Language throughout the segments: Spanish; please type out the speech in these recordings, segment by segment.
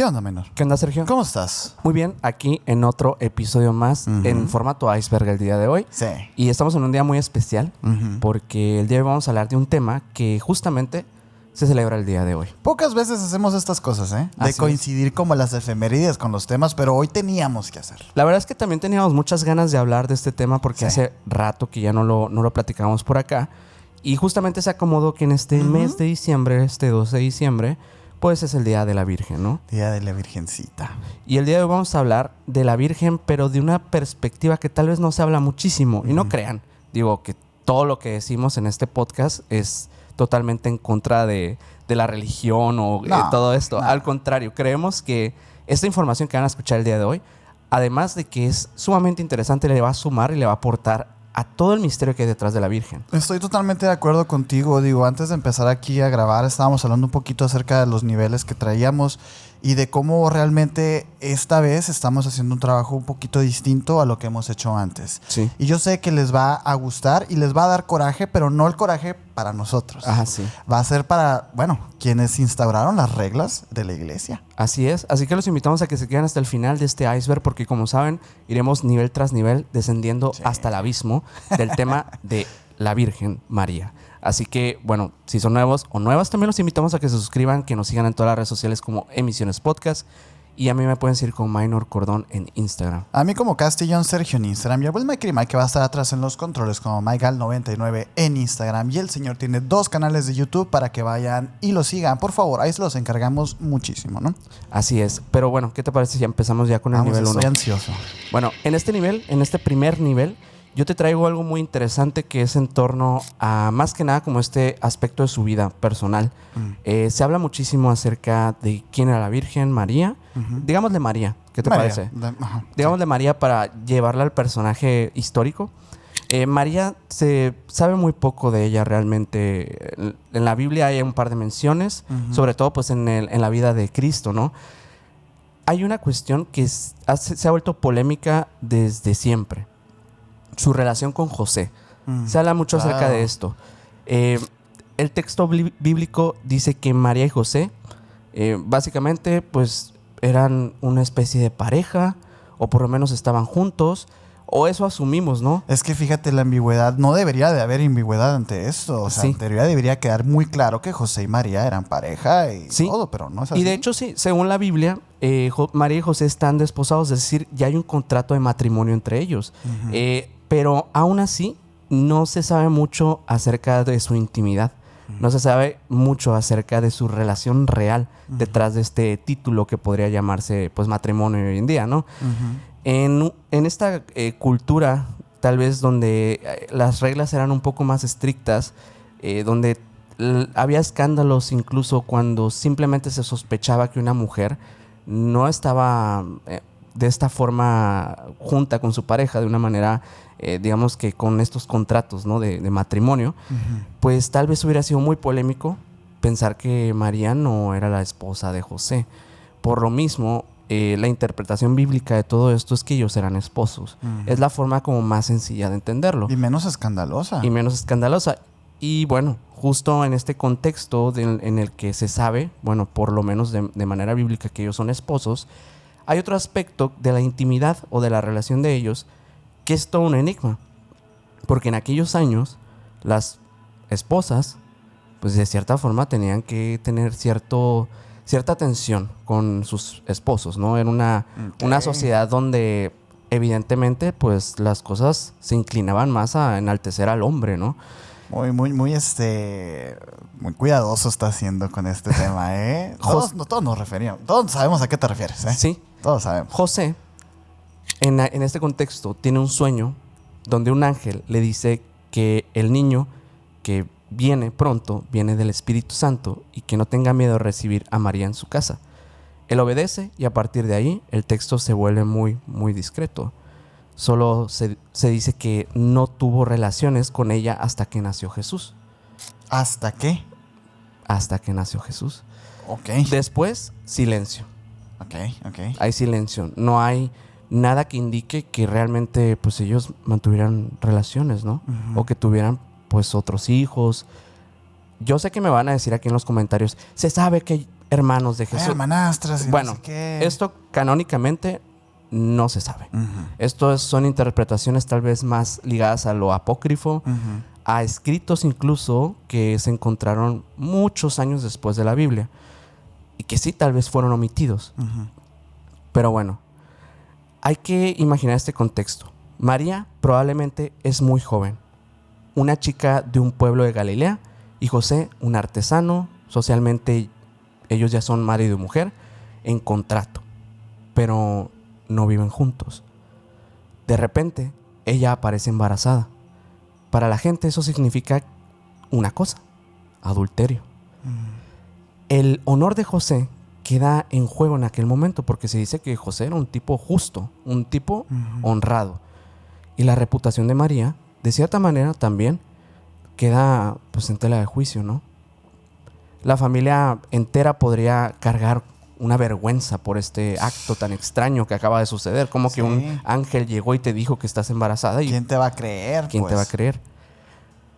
¿Qué onda, menor? ¿Qué onda, Sergio? ¿Cómo estás? Muy bien, aquí en otro episodio más en formato iceberg el día de hoy. Sí. Y estamos en un día muy especial porque el día de hoy vamos a hablar de un tema que justamente se celebra el día de hoy. Pocas veces hacemos estas cosas, ¿eh? De Así coincidir como las efemérides con los temas, pero hoy teníamos que hacerlo. La verdad es que también teníamos muchas ganas de hablar de este tema porque hace rato que ya no lo platicamos por acá. Y justamente se acomodó que en este mes de diciembre, este 12 de diciembre, pues es el Día de la Virgen, ¿no? Día de la Virgencita. Y el día de hoy vamos a hablar de la Virgen, pero de una perspectiva que tal vez no se habla muchísimo. Y no crean, digo que todo lo que decimos en este podcast es totalmente en contra de la religión o todo esto. No. Al contrario, creemos que esta información que van a escuchar el día de hoy, además de que es sumamente interesante, le va a sumar y le va a aportar a todo el misterio que hay detrás de la Virgen. Estoy totalmente de acuerdo contigo. Digo, antes de empezar aquí a grabar, estábamos hablando un poquito acerca de los niveles que traíamos y de cómo realmente esta vez estamos haciendo un trabajo un poquito distinto a lo que hemos hecho antes. Sí. Y yo sé que les va a gustar y les va a dar coraje, pero no el coraje para nosotros. Ajá, sí. Va a ser para, bueno, quienes instauraron las reglas de la iglesia. Así es, así que los invitamos a que se queden hasta el final de este iceberg porque como saben, iremos nivel tras nivel descendiendo hasta el abismo del tema de la Virgen María. Así que, bueno, si son nuevos o nuevas, también los invitamos a que se suscriban, que nos sigan en todas las redes sociales como Emisiones Podcast. Y a mí me pueden seguir con Minor Cordón en Instagram. A mí como Castellón Sergio en Instagram y a Mike que va a estar atrás en los controles como MyGal99 en Instagram. Y el señor tiene 2 canales de YouTube para que vayan y lo sigan. Por favor, ahí se los encargamos muchísimo, ¿no? Así es. Pero bueno, ¿qué te parece si empezamos ya con el nivel 1? Estoy ansioso. Bueno, en este nivel, en este primer nivel, yo te traigo algo muy interesante que es en torno a, más que nada, como este aspecto de su vida personal. Se habla muchísimo acerca de quién era la Virgen María. Digámosle María, ¿qué te parece? Digámosle María para llevarla al personaje histórico. María, se sabe muy poco de ella realmente. En la Biblia hay un par de menciones, sobre todo pues en la vida de Cristo, ¿no? Hay una cuestión que se ha vuelto polémica desde siempre. Su relación con José. Se habla mucho acerca de esto. El texto bíblico dice que María y José básicamente pues eran una especie de pareja o por lo menos estaban juntos o eso asumimos, ¿no? Es que fíjate la ambigüedad, no debería de haber ambigüedad ante esto. O sea, en teoría debería quedar muy claro que José y María eran pareja y todo, pero no es así. Y de hecho sí, según la Biblia, María y José están desposados, es decir, ya hay un contrato de matrimonio entre ellos. Pero aún así no se sabe mucho acerca de su intimidad. No se sabe mucho acerca de su relación real detrás de este título que podría llamarse pues matrimonio hoy en día, ¿no? En esta cultura, tal vez donde las reglas eran un poco más estrictas, donde había escándalos incluso cuando simplemente se sospechaba que una mujer no estaba de esta forma junta con su pareja de una manera, digamos que con estos contratos, ¿no? de matrimonio, pues tal vez hubiera sido muy polémico pensar que María no era la esposa de José. Por lo mismo, la interpretación bíblica de todo esto es que ellos eran esposos. Es la forma como más sencilla de entenderlo. Y menos escandalosa. Y bueno, justo en este contexto en el que se sabe, bueno, por lo menos de manera bíblica que ellos son esposos, hay otro aspecto de la intimidad o de la relación de ellos que es todo un enigma. Porque en aquellos años las esposas, pues de cierta forma tenían que tener cierta atención con sus esposos, ¿no? Era una sociedad donde evidentemente pues las cosas se inclinaban más a enaltecer al hombre, ¿no? Muy cuidadoso está haciendo con este tema, ¿eh? Todos nos referíamos. Todos sabemos a qué te refieres, ¿eh? Sí. Todos sabemos. José, en este contexto, tiene un sueño donde un ángel le dice que el niño que viene pronto viene del Espíritu Santo y que no tenga miedo de recibir a María en su casa. Él obedece y a partir de ahí el texto se vuelve muy, muy discreto. Solo se dice que no tuvo relaciones con ella hasta que nació Jesús. ¿Hasta qué? Hasta que nació Jesús. Ok. Después, silencio. Ok. Hay silencio. No hay nada que indique que realmente pues ellos mantuvieran relaciones, ¿no? O que tuvieran pues otros hijos. Yo sé que me van a decir aquí en los comentarios, se sabe que hermanos de Jesús. Hermanastras. Bueno, no sé qué. esto canónicamente no se sabe. Estos son interpretaciones tal vez más ligadas a lo apócrifo, a escritos incluso que se encontraron muchos años después de la Biblia y que sí tal vez fueron omitidos. Pero bueno, hay que imaginar este contexto. María probablemente es muy joven, una chica de un pueblo de Galilea, y José, un artesano. Socialmente ellos ya son marido y mujer en contrato, pero no viven juntos. De repente, ella aparece embarazada. Para la gente eso significa una cosa: adulterio. El honor de José queda en juego en aquel momento, porque se dice que José era un tipo justo, un tipo honrado. Y la reputación de María, de cierta manera, también queda pues en tela de juicio, ¿no? La familia entera podría cargar una vergüenza por este acto tan extraño que acaba de suceder. Como que un ángel llegó y te dijo que estás embarazada. Y ¿quién te va a creer? ¿quién te va a creer?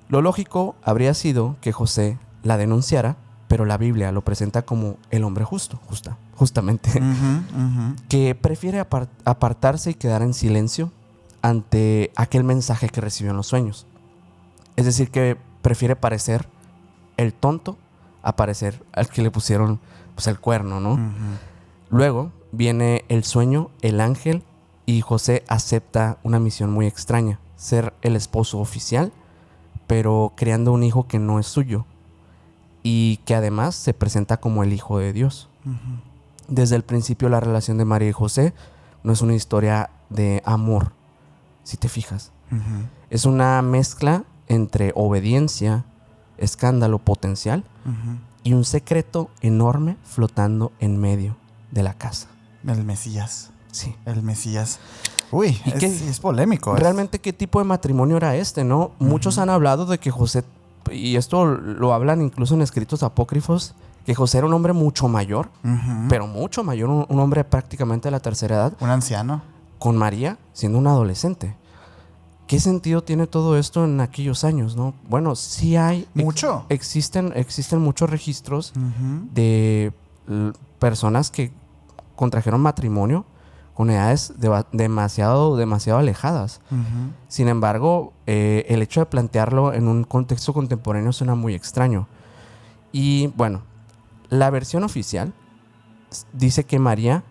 Lo lógico habría sido que José la denunciara, pero la Biblia lo presenta como el hombre justo, justamente, que prefiere apartarse y quedar en silencio ante aquel mensaje que recibió en los sueños. Es decir, que prefiere parecer el tonto a parecer al que le pusieron pues el cuerno, ¿no? Luego viene el sueño, el ángel, y José acepta una misión muy extraña: ser el esposo oficial, pero creando un hijo que no es suyo y que además se presenta como el hijo de Dios. Desde el principio la relación de María y José no es una historia de amor, si te fijas. Es una mezcla entre obediencia, escándalo potencial y un secreto enorme flotando en medio de la casa. El Mesías. Sí. El Mesías. Uy, ¿Y es polémico. Realmente, ¿qué tipo de matrimonio era este, no? Muchos han hablado de que José, y esto lo hablan incluso en escritos apócrifos, que José era un hombre mucho mayor, pero mucho mayor, un hombre prácticamente de la tercera edad. Un anciano. Con María siendo un adolescente. ¿Qué sentido tiene todo esto en aquellos años, no? Bueno, sí hay... Mucho. Existen muchos registros de personas que contrajeron matrimonio con edades demasiado alejadas. Sin embargo, el hecho de plantearlo en un contexto contemporáneo suena muy extraño. Y bueno, la versión oficial dice que María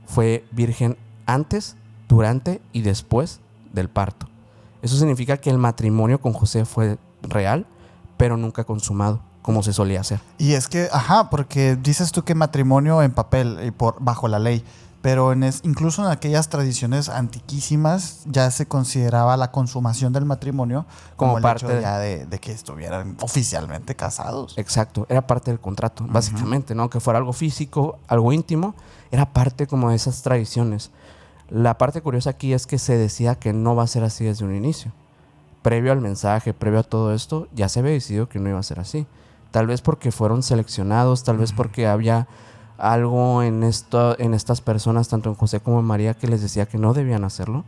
fue virgen antes, durante y después del parto. Eso significa que el matrimonio con José fue real, pero nunca consumado, como se solía hacer. Y es que, porque dices tú que matrimonio en papel y bajo la ley, pero incluso en aquellas tradiciones antiquísimas ya se consideraba la consumación del matrimonio como el parte hecho ya de que estuvieran oficialmente casados. Exacto, era parte del contrato, básicamente, ¿no? Que fuera algo físico, algo íntimo, era parte como de esas tradiciones. La parte curiosa aquí es que se decía que no va a ser así desde un inicio. Previo al mensaje, previo a todo esto, ya se había decidido que no iba a ser así. Tal vez porque fueron seleccionados, tal vez porque había algo en estas personas, tanto en José como en María, que les decía que no debían hacerlo.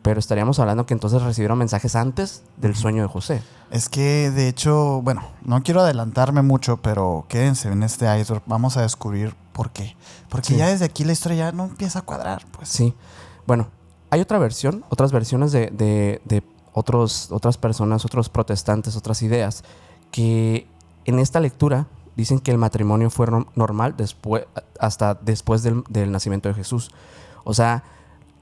Pero estaríamos hablando que entonces recibieron mensajes antes del sueño de José. Es que, de hecho, bueno, no quiero adelantarme mucho, pero quédense en este iceberg. Vamos a descubrir por qué. Porque ya desde aquí la historia ya no empieza a cuadrar, pues. Sí. Bueno, hay otras versiones de otras personas, otros protestantes, otras ideas, que en esta lectura dicen que el matrimonio fue normal hasta después del nacimiento de Jesús. O sea,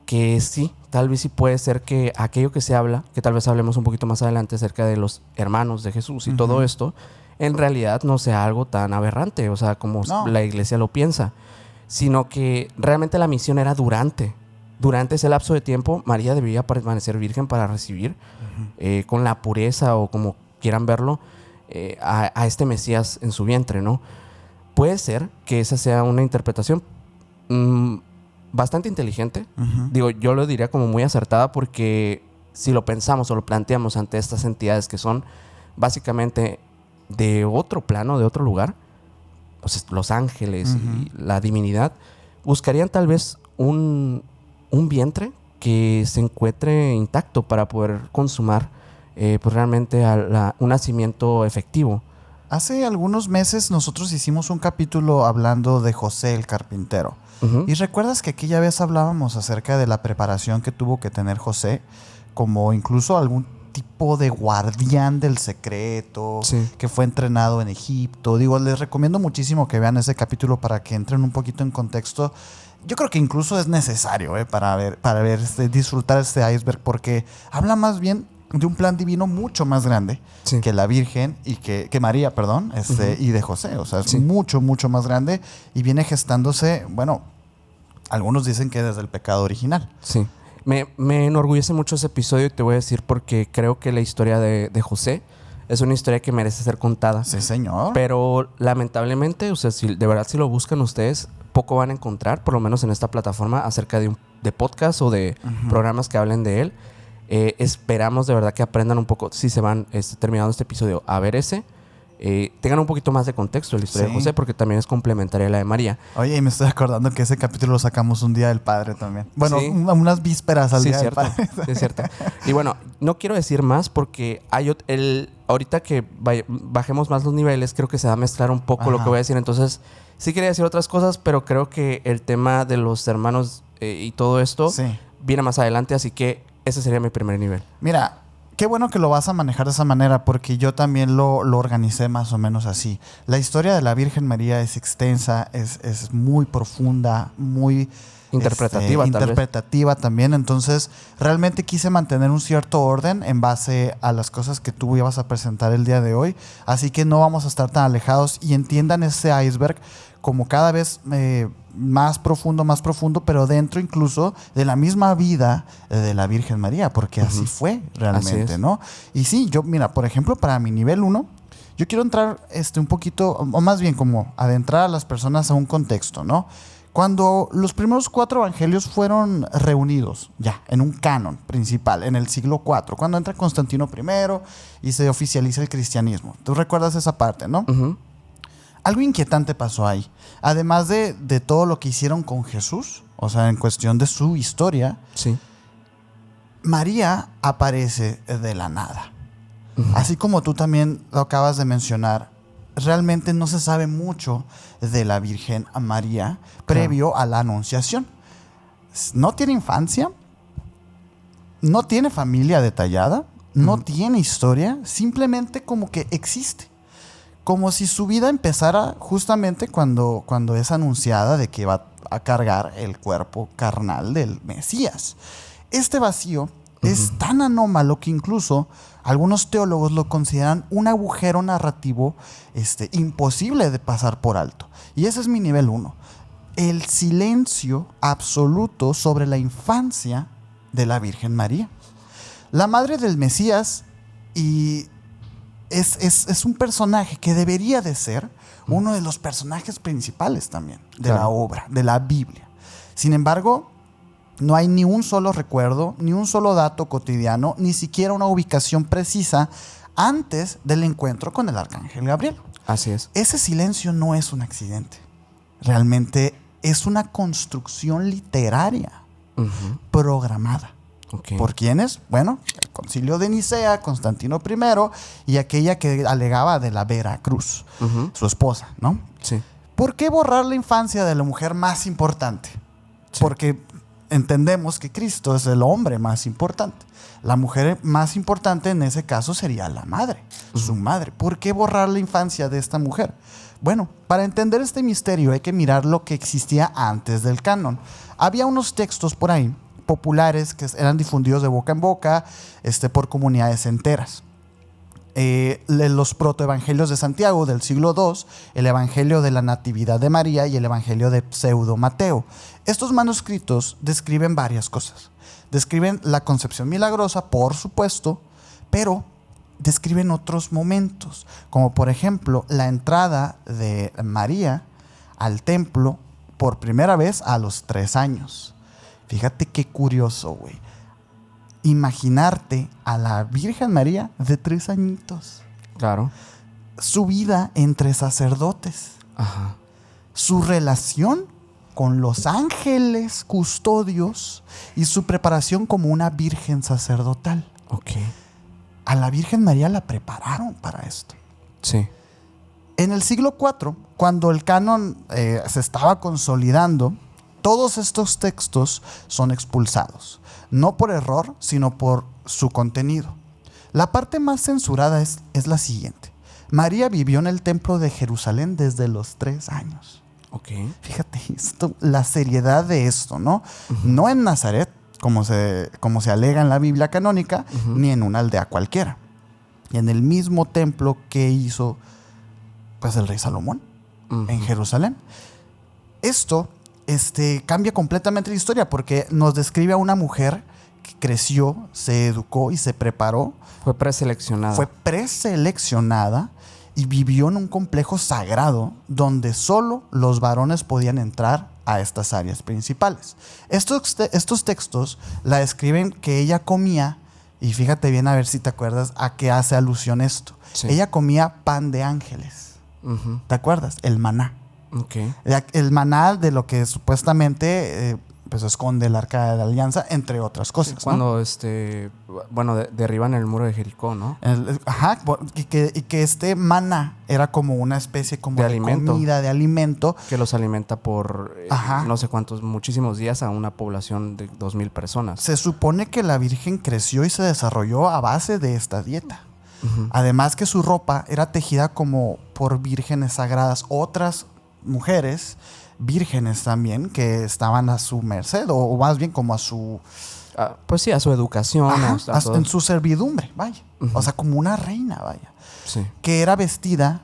que sí, tal vez sí puede ser que aquello que se habla, que tal vez hablemos un poquito más adelante acerca de los hermanos de Jesús y todo esto, en realidad no sea algo tan aberrante, o sea, como la iglesia lo piensa, sino que realmente la misión era durante ese lapso de tiempo. María debía permanecer virgen para recibir con la pureza, o como quieran verlo, a este Mesías en su vientre, ¿no? Puede ser que esa sea una interpretación bastante inteligente. Digo, yo lo diría como muy acertada, porque si lo pensamos o lo planteamos ante estas entidades que son básicamente de otro plano, de otro lugar, pues los ángeles y la divinidad, buscarían tal vez un vientre que se encuentre intacto para poder consumar pues realmente un nacimiento efectivo. hace algunos meses nosotros hicimos un capítulo hablando de José el carpintero. Y recuerdas que aquella vez hablábamos acerca de la preparación que tuvo que tener José, como incluso algún tipo de guardián del secreto, que fue entrenado en Egipto. Digo, les recomiendo muchísimo que vean ese capítulo para que entren un poquito en contexto. Yo creo que incluso es necesario para ver disfrutar este iceberg, porque habla más bien de un plan divino mucho más grande que la Virgen y que María, perdón, y de José. O sea, es mucho, mucho más grande y viene gestándose, bueno, algunos dicen que desde el pecado original. Sí. Me enorgullece mucho ese episodio y te voy a decir porque creo que la historia de José es una historia que merece ser contada. Sí, señor. Pero lamentablemente, o sea, si lo buscan ustedes, poco van a encontrar, por lo menos en esta plataforma, acerca de podcast o de programas que hablen de él. Esperamos de verdad que aprendan un poco, si se van terminando este episodio, a ver ese. Tengan un poquito más de contexto de la historia de José, porque también es complementaria a la de María. Oye, y me estoy acordando que ese capítulo lo sacamos un día del Padre también. Bueno, unas vísperas al día del Padre. Sí, es cierto. Y bueno, no quiero decir más porque ahorita que bajemos más los niveles, creo que se va a mezclar un poco lo que voy a decir. Entonces, sí quería decir otras cosas, pero creo que el tema de los hermanos y todo esto viene más adelante, así que ese sería mi primer nivel. Mira, qué bueno que lo vas a manejar de esa manera, porque yo también lo organicé más o menos así. La historia de la Virgen María es extensa, es muy profunda, muy interpretativa también. Entonces, realmente quise mantener un cierto orden en base a las cosas que tú ibas a presentar el día de hoy. Así que no vamos a estar tan alejados y entiendan ese iceberg como cada vez más profundo, pero dentro incluso de la misma vida de la Virgen María, porque así fue realmente, ¿no? Y sí, yo, mira, por ejemplo, para mi nivel 1, yo quiero entrar un poquito, o más bien como adentrar a las personas a un contexto, ¿no? Cuando los primeros 4 evangelios fueron reunidos ya en un canon principal en el siglo IV, cuando entra Constantino I y se oficializa el cristianismo. ¿Tú recuerdas esa parte, no? Algo inquietante pasó ahí. Además de todo lo que hicieron con Jesús, o sea, en cuestión de su historia, María aparece de la nada. Así como tú también lo acabas de mencionar, realmente no se sabe mucho de la Virgen María previo a la Anunciación. No tiene infancia, no tiene familia detallada, no tiene historia, simplemente como que existe. Como si su vida empezara justamente cuando es anunciada de que va a cargar el cuerpo carnal del Mesías. Este vacío es tan anómalo que incluso algunos teólogos lo consideran un agujero narrativo imposible de pasar por alto. Y ese es mi nivel 1. El silencio absoluto sobre la infancia de la Virgen María. La madre del Mesías es un personaje que debería de ser uno de los personajes principales también de la obra, de la Biblia. Sin embargo, no hay ni un solo recuerdo, ni un solo dato cotidiano, ni siquiera una ubicación precisa antes del encuentro con el arcángel Gabriel. Así es. Ese silencio no es un accidente. Realmente es una construcción literaria programada. ¿Por quiénes? Bueno, el Concilio de Nicea, Constantino I y aquella que alegaba de la Vera Cruz, su esposa, ¿no? Sí. ¿Por qué borrar la infancia de la mujer más importante? Porque entendemos que Cristo es el hombre más importante. La mujer más importante en ese caso sería la madre, su madre. ¿Por qué borrar la infancia de esta mujer? Bueno, para entender este misterio hay que mirar lo que existía antes del canon. Había unos textos por ahí populares que eran difundidos de boca en boca por comunidades enteras. Los protoevangelios de Santiago del siglo II, el Evangelio de la Natividad de María y el Evangelio de Pseudo Mateo. Estos manuscritos describen varias cosas. Describen la concepción milagrosa, por supuesto, pero describen otros momentos, como por ejemplo la entrada de María al templo por primera vez a los 3 años. Fíjate qué curioso, güey. Imaginarte a la Virgen María de 3 añitos. Claro. Su vida entre sacerdotes. Ajá. Su relación con los ángeles custodios y su preparación como una virgen sacerdotal. Ok. A la Virgen María la prepararon para esto. Sí. En el siglo IV, cuando el canon se estaba consolidando, todos estos textos son expulsados, no por error, sino por su contenido. La parte más censurada es la siguiente. María vivió en el templo de Jerusalén desde los 3 años. Ok. Fíjate la seriedad de esto, ¿no? No en Nazaret, como se alega en la Biblia canónica, ni en una aldea cualquiera. Y en el mismo templo que hizo pues el rey Salomón en Jerusalén. Esto cambia completamente la historia porque nos describe a una mujer que creció, se educó y se preparó. Fue preseleccionada. Fue preseleccionada y vivió en un complejo sagrado donde solo los varones podían entrar a estas áreas principales. Estos textos la describen que ella comía, y fíjate bien a ver si te acuerdas a qué hace alusión esto. Sí. Ella comía pan de ángeles. ¿Te acuerdas? El maná. Okay. El maná de lo que supuestamente pues esconde el Arca de la Alianza, entre otras cosas. Sí, cuando ¿no? derriban el muro de Jericó, ¿no? Y que este maná era como una especie como de alimento. Comida, de alimento. Que los alimenta por no sé cuántos, muchísimos días a una población de 2,000 personas. Se supone que la Virgen creció y se desarrolló a base de esta dieta. Además que su ropa era tejida como por vírgenes sagradas, otras mujeres vírgenes también que estaban a su merced o más bien como a su... pues sí, a su educación. En su servidumbre, vaya. O sea, como una reina, vaya. Sí. Que era vestida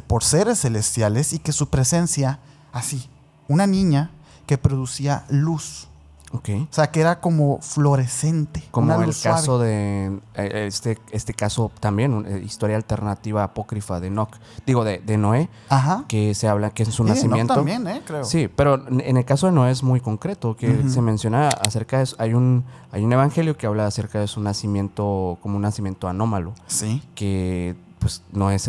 por seres celestiales y que su presencia, así, una niña que producía luz. Okay. O sea, que era como fluorescente. Como una el luz caso suave. de este caso también, historia alternativa apócrifa de Enoc, de Noé, que se habla que en su nacimiento. También, creo. Sí, pero en el caso de Noé es muy concreto, que se menciona acerca de eso. Hay un evangelio que habla acerca de su nacimiento como un nacimiento anómalo. Sí. Que pues Noé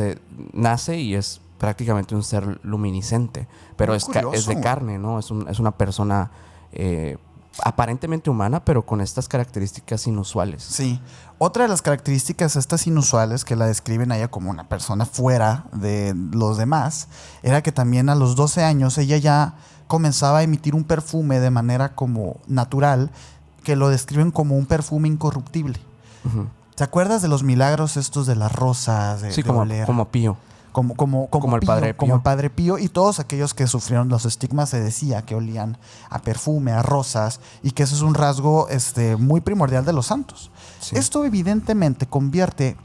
nace y es prácticamente un ser luminiscente, pero es de carne, ¿no? Es una persona aparentemente humana, pero con estas características inusuales. Sí. Otra de las características estas inusuales que la describen a ella como una persona fuera de los demás, era que también a los 12 años ella ya comenzaba a emitir un perfume de manera como natural, que lo describen como un perfume incorruptible. ¿Te acuerdas de los milagros estos de las rosas? Sí, como Pío. Como el Padre Pío. Como el Padre Pío, y todos aquellos que sufrieron los estigmas se decía que olían a perfume, a rosas, y que eso es un rasgo muy primordial de los santos. Sí. Esto evidentemente convierte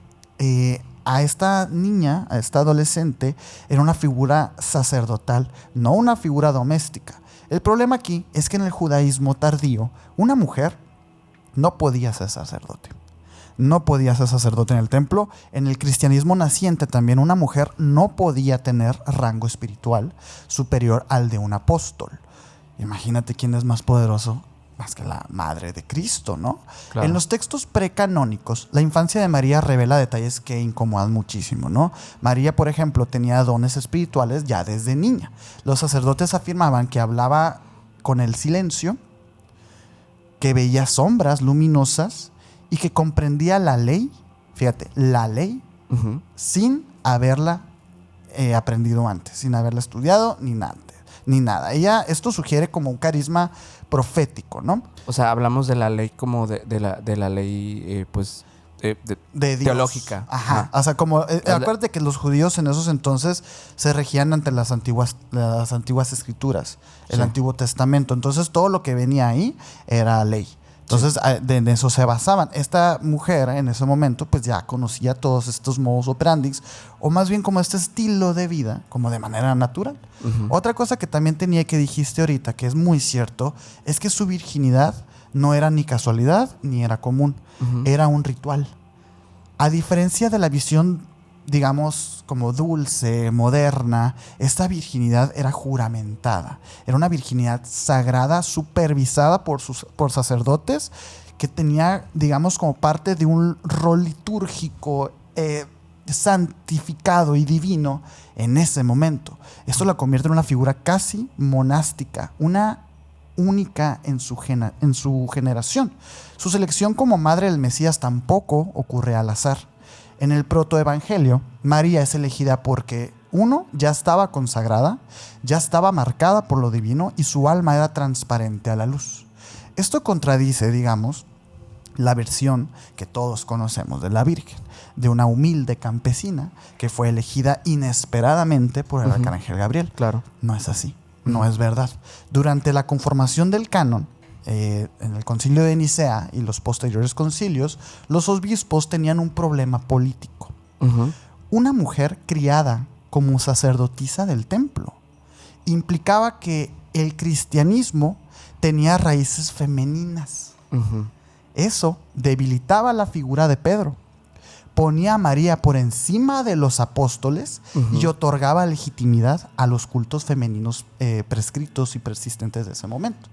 a esta niña, a esta adolescente, en una figura sacerdotal, no una figura doméstica. El problema aquí es que en el judaísmo tardío, una mujer no podía ser sacerdote. No podía ser sacerdote en el templo. En el cristianismo naciente también una mujer no podía tener rango espiritual superior al de un apóstol. Imagínate quién es más poderoso más que la madre de Cristo, ¿no? Claro. En los textos precanónicos, la infancia de María revela detalles que incomodan muchísimo, ¿no? María, por ejemplo, tenía dones espirituales ya desde niña. Los sacerdotes afirmaban que hablaba con el silencio, que veía sombras luminosas y que comprendía la ley, fíjate, la ley, sin haberla aprendido antes, sin haberla estudiado ni nada. Esto sugiere como un carisma profético, ¿no? O sea, hablamos de la ley como de la ley, de teológica. Ajá. O sea, como acuérdate que los judíos en esos entonces se regían ante las antiguas escrituras, el Antiguo Testamento. Entonces todo lo que venía ahí era ley. Entonces, en eso se basaban. Esta mujer en ese momento pues ya conocía todos estos modus operandi, o más bien como este estilo de vida, como de manera natural. Otra cosa que también tenía que dijiste ahorita, que es muy cierto, es que su virginidad no era ni casualidad ni era común, era un ritual. A diferencia de la visión, digamos, como dulce, moderna, esta virginidad era juramentada. Era una virginidad sagrada, supervisada por sacerdotes, que tenía, digamos, como parte de un rol litúrgico santificado y divino en ese momento. Esto la convierte en una figura casi monástica, una única en su generación. Su selección como madre del Mesías tampoco ocurre al azar. En el protoevangelio, María es elegida porque Uno, ya estaba consagrada, ya estaba marcada por lo divino y su alma era transparente a la luz. Esto contradice, digamos, la versión que todos conocemos de la Virgen, de una humilde campesina que fue elegida inesperadamente por el arcángel Gabriel. Claro. No es así, no es verdad. Durante la conformación del canon, en el concilio de Nicea y los posteriores concilios, los obispos tenían un problema político. Una mujer criada como sacerdotisa del templo implicaba que el cristianismo tenía raíces femeninas. Eso debilitaba la figura de Pedro, ponía a María por encima de los apóstoles y otorgaba legitimidad a los cultos femeninos prescritos y persistentes de ese momento.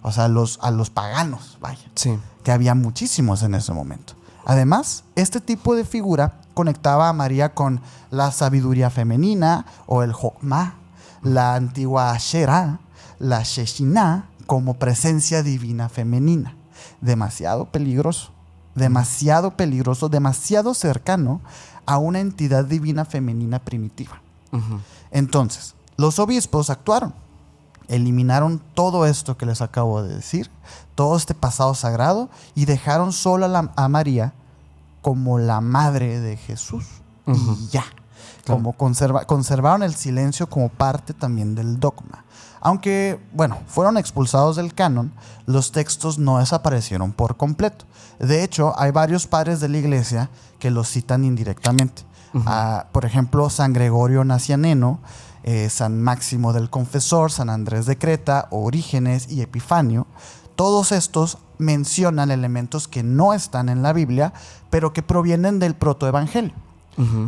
O sea, a los paganos, vaya, Sí. que había muchísimos en ese momento. Además, este tipo de figura conectaba a María con la sabiduría femenina o el Jokmah, la antigua Asherah, la Shekhinah, como presencia divina femenina. Demasiado peligroso, demasiado cercano a una entidad divina femenina primitiva. Entonces, los obispos actuaron. Eliminaron todo esto que les acabo de decir, todo este pasado sagrado, y dejaron solo a María como la madre de Jesús. Y ya. Como conservaron el silencio como parte también del dogma. Aunque, bueno, fueron expulsados del canon, los textos no desaparecieron por completo. De hecho, hay varios padres de la iglesia que los citan indirectamente. Por ejemplo, San Gregorio Nacianeno, San Máximo del Confesor, San Andrés de Creta, Orígenes y Epifanio. Todos estos mencionan elementos que no están en la Biblia, pero que provienen del protoevangelio.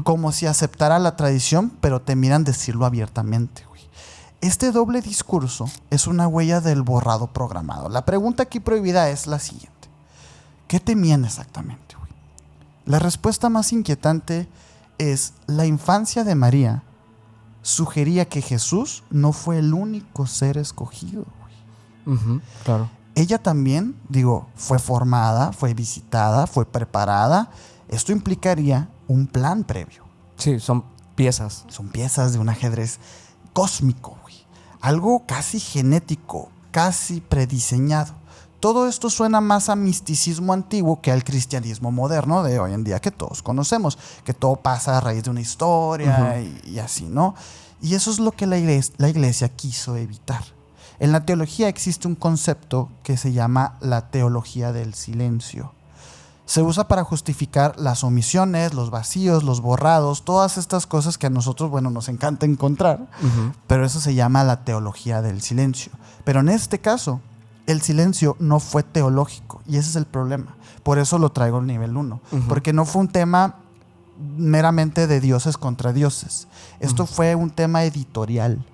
Como si aceptara la tradición, pero temieran decirlo abiertamente. Este doble discurso es una huella del borrado programado. La pregunta aquí prohibida es la siguiente. ¿Qué temían exactamente? La respuesta más inquietante es: la infancia de María sugería que Jesús no fue el único ser escogido. Claro. Ella también, fue formada, fue visitada, fue preparada. Esto implicaría un plan previo. Sí, son piezas. Son piezas de un ajedrez cósmico, algo casi genético, casi prediseñado. Todo esto suena más a misticismo antiguo que al cristianismo moderno de hoy en día que todos conocemos, que todo pasa a raíz de una historia y así, ¿no? Y eso es lo que la iglesia quiso evitar. En la teología existe un concepto que se llama la teología del silencio. Se usa para justificar las omisiones, los vacíos, los borrados, todas estas cosas que a nosotros, nos encanta encontrar, pero eso se llama la teología del silencio. Pero en este caso, el silencio no fue teológico y ese es el problema. Por eso lo traigo al nivel 1, porque no fue un tema meramente de dioses contra dioses. Esto fue un tema editorial,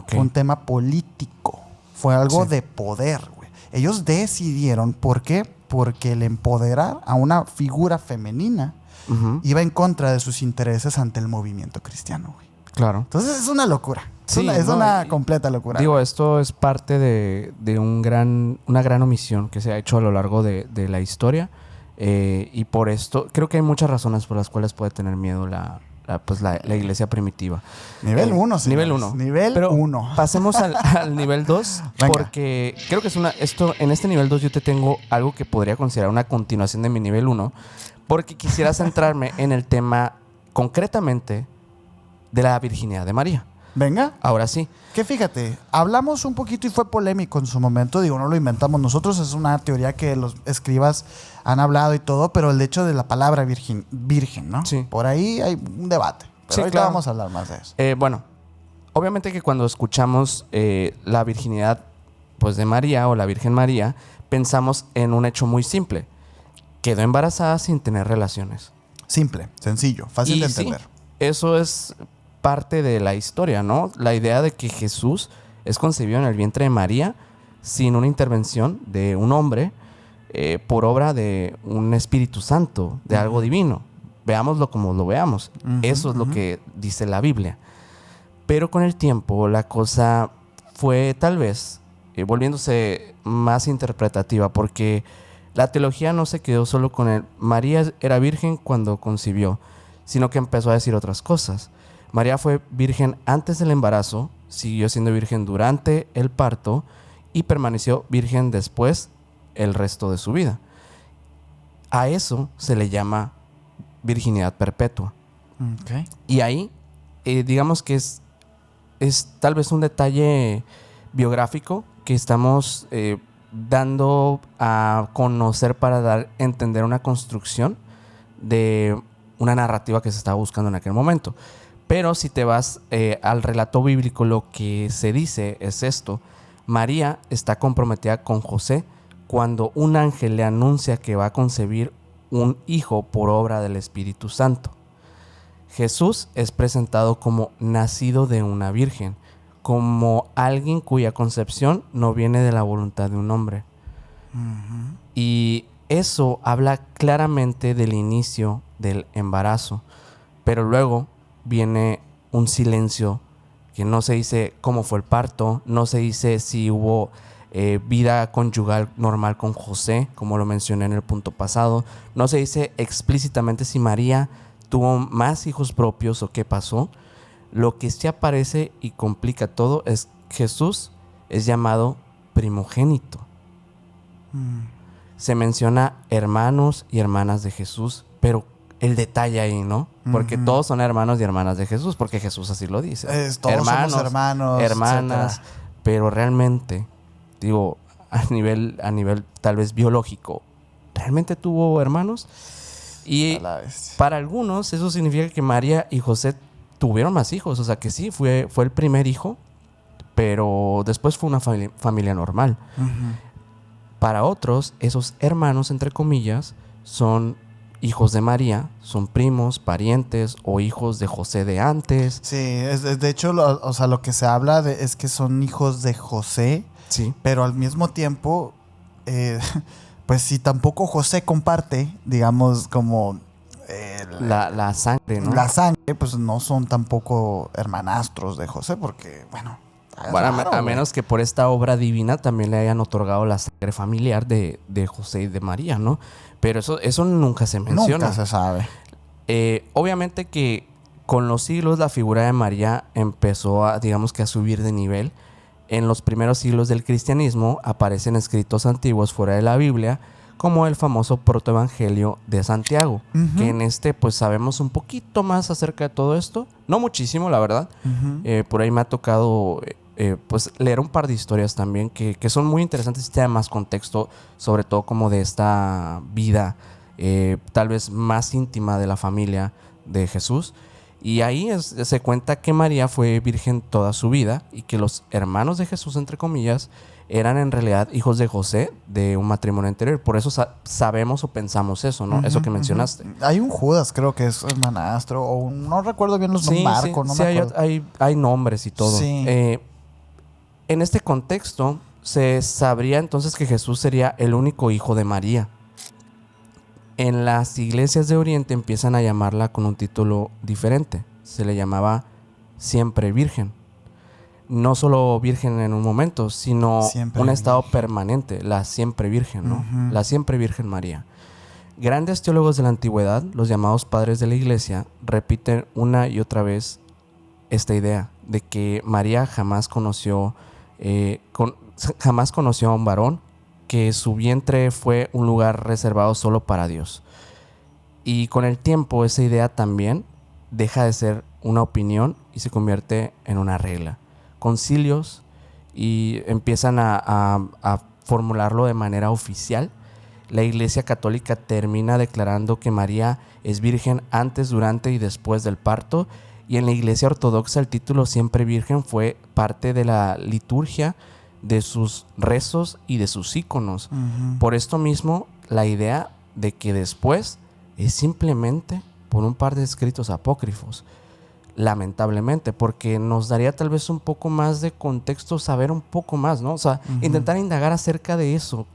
fue un tema político, fue algo de poder. Ellos decidieron, ¿por qué? Porque el empoderar a una figura femenina iba en contra de sus intereses ante el movimiento cristiano. Claro. Entonces es una locura. Sí, es una completa locura. Esto es parte de una gran omisión que se ha hecho a lo largo de la historia. Y por esto, creo que hay muchas razones por las cuales puede tener miedo la iglesia primitiva. Nivel 1, Nivel 1. Nivel 1. Pasemos al nivel 2, porque creo que en este nivel 2 yo te tengo algo que podría considerar una continuación de mi nivel 1, porque quisiera centrarme en el tema concretamente de la virginidad de María. Venga. Ahora sí. Que fíjate, hablamos un poquito y fue polémico en su momento. No lo inventamos nosotros, es una teoría que los escribas han hablado y todo, pero el hecho de la palabra virgen, ¿no? Sí. Por ahí hay un debate. Pero ahorita vamos a hablar más de eso. Obviamente que cuando escuchamos la virginidad de María o la Virgen María, pensamos en un hecho muy simple. Quedó embarazada sin tener relaciones. Simple, sencillo, fácil de entender. Sí, eso es parte de la historia, ¿no? La idea de que Jesús es concebido en el vientre de María sin una intervención de un hombre por obra de un Espíritu Santo, de algo divino. Veámoslo como lo veamos. Eso es lo que dice la Biblia. Pero con el tiempo la cosa fue tal vez volviéndose más interpretativa, porque la teología no se quedó solo con María era virgen cuando concibió, sino que empezó a decir otras cosas. María fue virgen antes del embarazo, siguió siendo virgen durante el parto y permaneció virgen después el resto de su vida. A eso se le llama virginidad perpetua. Okay. Y ahí, digamos que es tal vez un detalle biográfico que estamos dando a conocer para dar a entender una construcción de una narrativa que se estaba buscando en aquel momento. Pero si te vas al relato bíblico, lo que se dice es esto: María está comprometida con José cuando un ángel le anuncia que va a concebir un hijo por obra del Espíritu Santo. Jesús es presentado como nacido de una virgen, como alguien cuya concepción no viene de la voluntad de un hombre. Uh-huh. Y eso habla claramente del inicio del embarazo. Pero luego viene un silencio que no se dice cómo fue el parto, no se dice si hubo vida conyugal normal con José, como lo mencioné en el punto pasado. No se dice explícitamente si María tuvo más hijos propios o qué pasó. Lo que sí aparece y complica todo es que Jesús es llamado primogénito. Se menciona hermanos y hermanas de Jesús, pero el detalle ahí, ¿no? Porque todos son hermanos y hermanas de Jesús, porque Jesús así lo dice. Todos somos hermanos, hermanas, etcétera. pero realmente, digo, a nivel tal vez biológico, ¿realmente tuvo hermanos? Y para algunos eso significa que María y José tuvieron más hijos, o sea que sí, fue el primer hijo, pero después fue una familia normal. Uh-huh. Para otros, esos hermanos, entre comillas, son hijos de María, son primos, parientes o hijos de José de antes. Sí, de hecho, lo que se habla es que son hijos de José, sí, pero al mismo tiempo, pues si tampoco José comparte, digamos, como la sangre, ¿no? La sangre, pues no son tampoco hermanastros de José, porque, bueno, a menos que por esta obra divina también le hayan otorgado la sangre familiar de José y de María, ¿no? Pero eso nunca se menciona. Nunca se sabe. Obviamente que con los siglos la figura de María empezó a subir de nivel. En los primeros siglos del cristianismo aparecen escritos antiguos fuera de la Biblia, como el famoso protoevangelio de Santiago, uh-huh, que en pues sabemos un poquito más acerca de todo esto. No muchísimo, la verdad. Uh-huh. Por ahí me ha tocado pues leer un par de historias también que son muy interesantes y te dan más contexto, sobre todo como de esta vida tal vez más íntima de la familia de Jesús. Y ahí se cuenta que María fue virgen toda su vida y que los hermanos de Jesús, entre comillas, eran en realidad hijos de José de un matrimonio anterior. Por eso sabemos o pensamos eso, ¿no? Uh-huh, eso que mencionaste. Uh-huh. Hay un Judas, creo que es hermanastro, o no recuerdo bien los nombres, Marco, no me acuerdo. Hay nombres y todo. Sí. En este contexto, se sabría entonces que Jesús sería el único hijo de María. En las iglesias de Oriente empiezan a llamarla con un título diferente. Se le llamaba siempre virgen. No solo virgen en un momento, sino siempre un estado permanente, la siempre virgen, ¿no? Uh-huh. La siempre virgen María. Grandes teólogos de la antigüedad, los llamados padres de la iglesia, repiten una y otra vez esta idea de que María jamás conoció a un varón, que su vientre fue un lugar reservado solo para Dios. Y con el tiempo esa idea también deja de ser una opinión y se convierte en una regla. Concilios y empiezan a formularlo de manera oficial. La Iglesia Católica termina declarando que María es virgen antes, durante y después del parto. Y en la Iglesia Ortodoxa el título siempre virgen fue parte de la liturgia, de sus rezos y de sus íconos. Uh-huh. Por esto mismo, la idea de que después es simplemente por un par de escritos apócrifos. Lamentablemente, porque nos daría tal vez un poco más de contexto, saber un poco más, ¿no? O sea, uh-huh, intentar indagar acerca de eso.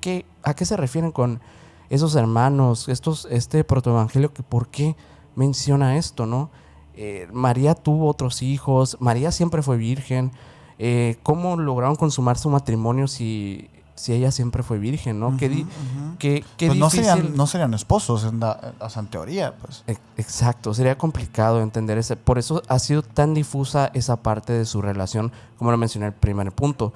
¿A qué se refieren con esos hermanos, este protoevangelio? ¿Por qué menciona esto, no? María tuvo otros hijos, María siempre fue virgen. ¿Cómo lograron consumar su matrimonio si si ella siempre fue virgen, ¿no? Qué Pues difícil. no serían esposos, o sea, en teoría, pues. Exacto, sería complicado entender ese. Por eso ha sido tan difusa esa parte de su relación, como lo mencioné en el primer punto.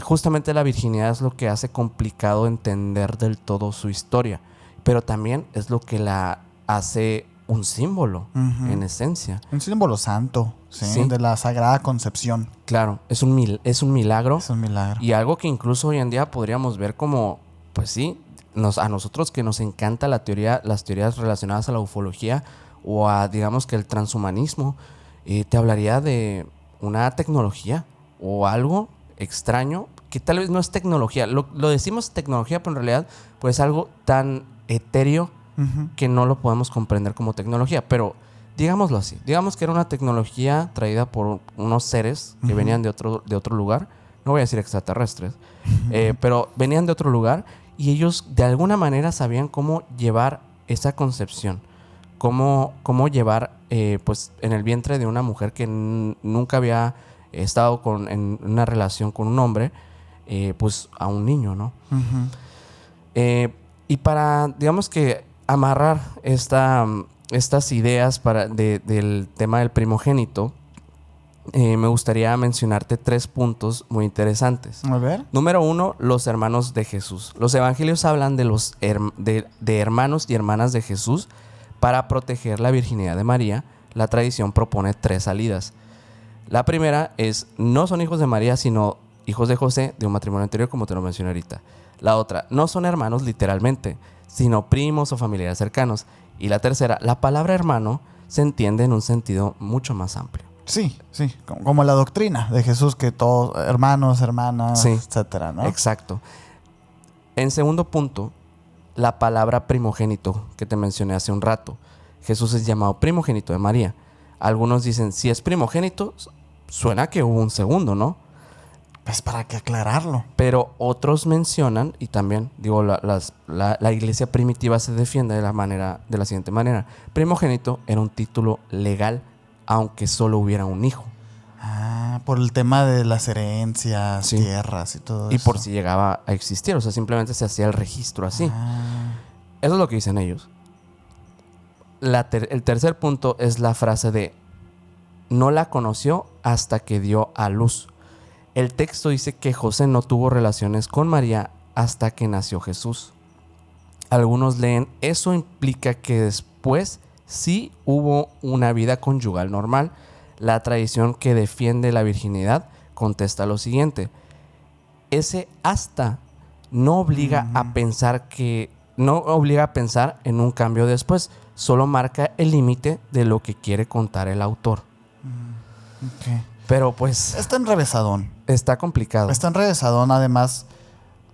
Justamente la virginidad es lo que hace complicado entender del todo su historia, pero también es lo que la hace un símbolo, en esencia. Un símbolo santo, ¿sí? Sí. De la Sagrada Concepción. Claro, es un milagro. Es un milagro. Y algo que incluso hoy en día podríamos ver como, pues sí, a nosotros que nos encanta las teorías relacionadas a la ufología o a, digamos que el transhumanismo, te hablaría de una tecnología o algo extraño que tal vez no es tecnología. Lo decimos tecnología, pero en realidad pues algo tan etéreo que no lo podemos comprender como tecnología. Pero digámoslo así, digamos que era una tecnología traída por unos seres que venían de otro lugar. No voy a decir extraterrestres, pero venían de otro lugar y ellos de alguna manera sabían cómo llevar esa concepción, cómo llevar pues en el vientre de una mujer que nunca había estado en una relación con un hombre, pues a un niño, ¿no? Y para, digamos que amarrar estas ideas del tema del primogénito, me gustaría mencionarte 3 puntos muy interesantes. A ver. Número 1, los hermanos de Jesús. Los evangelios hablan de los de hermanos y hermanas de Jesús. Para proteger la virginidad de María, la tradición propone 3 salidas. La primera es, no son hijos de María, sino hijos de José, de un matrimonio anterior, como te lo mencioné ahorita. La otra, no son hermanos literalmente, sino primos o familiares cercanos. Y la tercera, la palabra hermano se entiende en un sentido mucho más amplio. Sí, como la doctrina de Jesús, que todos hermanos, hermanas, sí, etcétera, ¿no? Exacto. En segundo punto, la palabra primogénito que te mencioné hace un rato. Jesús es llamado primogénito de María. Algunos dicen, si es primogénito, suena que hubo un segundo, ¿no? Pues para que aclararlo. Pero otros mencionan, y también, digo, la iglesia primitiva se defiende de la siguiente manera. Primogénito era un título legal, aunque solo hubiera un hijo. Ah, por el tema de las herencias, sí, tierras y todo eso. Y por si llegaba a existir, o sea, simplemente se hacía el registro así. Eso es lo que dicen ellos. El tercer punto es la frase de no la conoció hasta que dio a luz. El texto dice que José no tuvo relaciones con María hasta que nació Jesús. Algunos leen, eso implica que después sí hubo una vida conyugal normal. La tradición que defiende la virginidad contesta lo siguiente: ese hasta no obliga a pensar en un cambio después, solo marca el límite de lo que quiere contar el autor. Okay. Pero pues está enrevesadón. Está complicado. Está enrevesadón, además,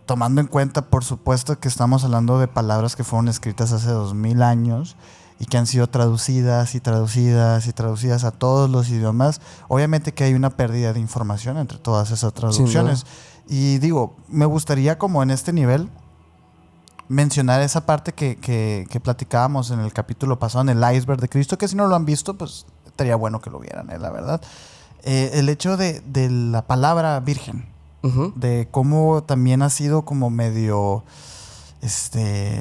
tomando en cuenta, por supuesto, que estamos hablando de palabras que fueron escritas hace 2000 años y que han sido traducidas y traducidas y traducidas a todos los idiomas. Obviamente que hay una pérdida de información entre todas esas traducciones. Y digo, me gustaría como en este nivel mencionar esa parte que platicábamos en el capítulo pasado, en el iceberg de Cristo, que si no lo han visto, pues estaría bueno que lo vieran, la verdad. El hecho de la palabra virgen, de cómo también ha sido como medio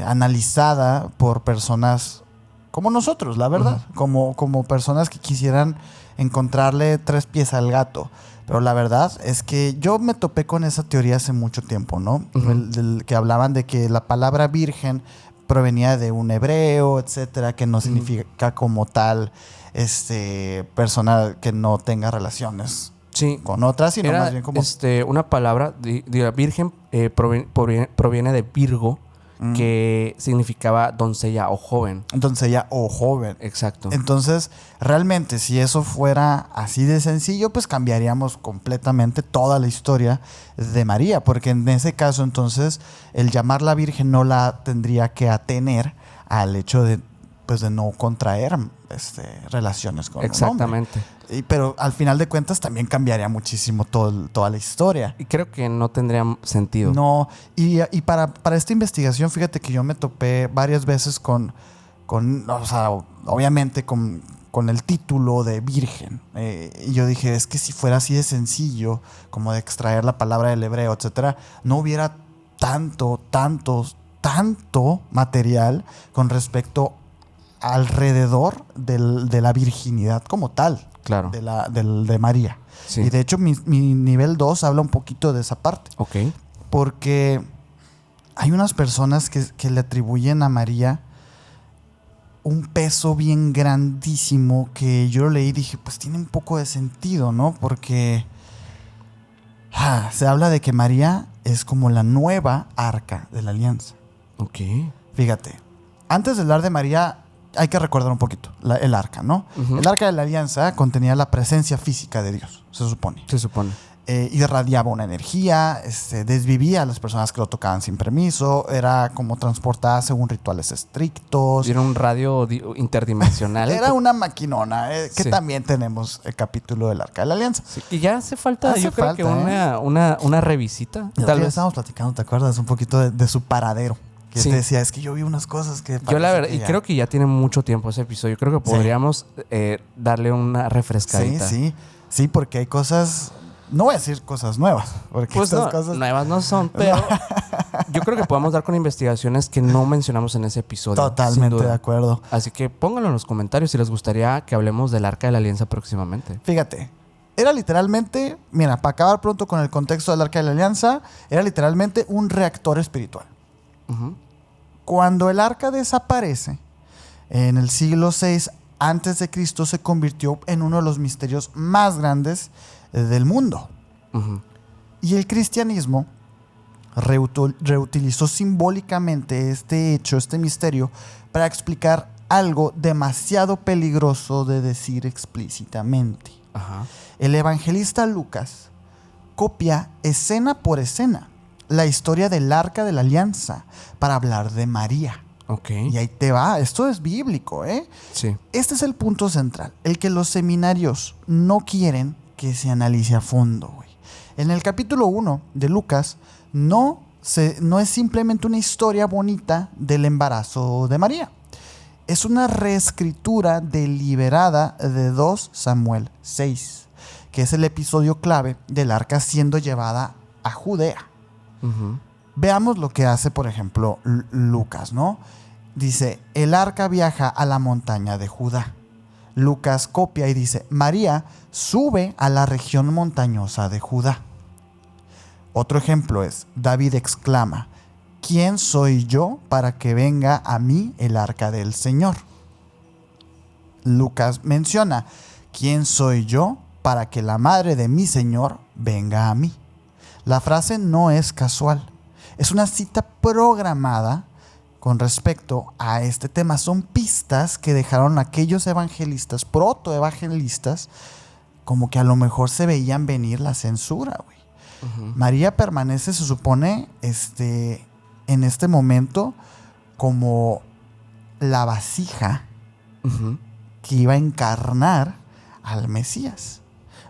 analizada por personas como nosotros, la verdad, como personas que quisieran encontrarle 3 pies al gato. Pero la verdad es que yo me topé con esa teoría hace mucho tiempo, ¿no? Que hablaban de que la palabra virgen provenía de un hebreo, etcétera, que no significa como tal persona que no tenga relaciones con otras, sino más bien como una palabra de virgen proviene de Virgo, que significaba doncella o joven. Doncella o joven. Exacto. Entonces, realmente, si eso fuera así de sencillo, pues cambiaríamos completamente toda la historia de María, porque en ese caso, entonces, el llamarla virgen no la tendría que atener al hecho de no contraer relaciones con exactamente. un hombre. Pero al final de cuentas también cambiaría muchísimo toda la historia. Y creo que no tendría sentido. No, y para esta investigación, fíjate que yo me topé varias veces con o sea, obviamente con con el título de virgen. Y yo dije, es que si fuera así de sencillo, como de extraer la palabra del hebreo, etcétera, no hubiera tanto material con respecto alrededor de la virginidad como tal. Claro. De María. Sí. Y de hecho mi nivel 2 habla un poquito de esa parte. Ok. Porque hay unas personas que le atribuyen a María un peso bien grandísimo, que yo lo leí y dije, pues tiene un poco de sentido, ¿no? Porque se habla de que María es como la nueva arca de la alianza. Ok. Fíjate, antes de hablar de María, hay que recordar un poquito el arca, ¿no? Uh-huh. El arca de la alianza contenía la presencia física de Dios, se supone. Se supone. Irradiaba una energía, desvivía a las personas que lo tocaban sin permiso, era como transportada según rituales estrictos. Y era un radio interdimensional. Era una maquinona, que sí. También tenemos el capítulo del Arca de la Alianza. Sí. Y ya hace falta, yo creo que una revisita. Tal vez estábamos platicando, ¿te acuerdas? Un poquito de su paradero. Que sí. te decía, es que yo vi unas cosas que... Yo la verdad, y creo que ya tiene mucho tiempo ese episodio. Creo que podríamos darle una refrescadita. Sí, porque hay cosas... No voy a decir cosas nuevas, porque pues estas no, cosas... nuevas no son, pero yo creo que podemos dar con investigaciones que no mencionamos en ese episodio. Totalmente de acuerdo. Así que pónganlo en los comentarios si les gustaría que hablemos del Arca de la Alianza próximamente. Fíjate, era literalmente, mira, para acabar pronto con el contexto del Arca de la Alianza, era literalmente un reactor espiritual. Uh-huh. Cuando el arca desaparece, en el siglo VI a.C., se convirtió en uno de los misterios más grandes del mundo. Uh-huh. Y el cristianismo reutilizó simbólicamente este hecho, este misterio, para explicar algo demasiado peligroso de decir explícitamente. Uh-huh. El evangelista Lucas copia escena por escena la historia del Arca de la Alianza para hablar de María. Ok. Y ahí te va, esto es bíblico, ¿eh? Sí. Este es el punto central, el que los seminarios no quieren que se analice a fondo, güey. En el capítulo 1 de Lucas no es simplemente una historia bonita del embarazo de María. Es una reescritura deliberada de 2 Samuel 6, que es el episodio clave del arca siendo llevada a Judea. Uh-huh. Veamos lo que hace, por ejemplo, Lucas, ¿no? Dice, el arca viaja a la montaña de Judá. Lucas copia y dice, María sube a la región montañosa de Judá. Otro ejemplo es, David exclama, ¿quién soy yo para que venga a mí el arca del Señor? Lucas menciona, ¿quién soy yo para que la madre de mi Señor venga a mí? La frase no es casual, es una cita programada con respecto a este tema. Son pistas que dejaron aquellos evangelistas, protoevangelistas, como que a lo mejor se veían venir la censura, güey. Uh-huh. María permanece, se supone, en este momento como la vasija uh-huh. que iba a encarnar al Mesías.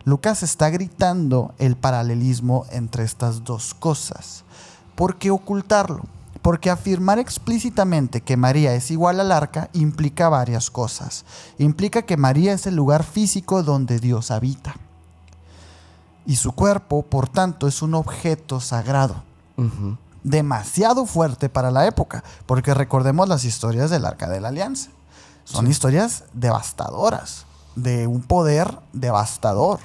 Lucas está gritando el paralelismo entre estas dos cosas. ¿Por qué ocultarlo? Porque afirmar explícitamente que María es igual al arca implica varias cosas. Implica que María es el lugar físico donde Dios habita. Y su cuerpo, por tanto, es un objeto sagrado. Uh-huh. Demasiado fuerte para la época, porque recordemos las historias del Arca de la Alianza. Son historias devastadoras, de un poder devastador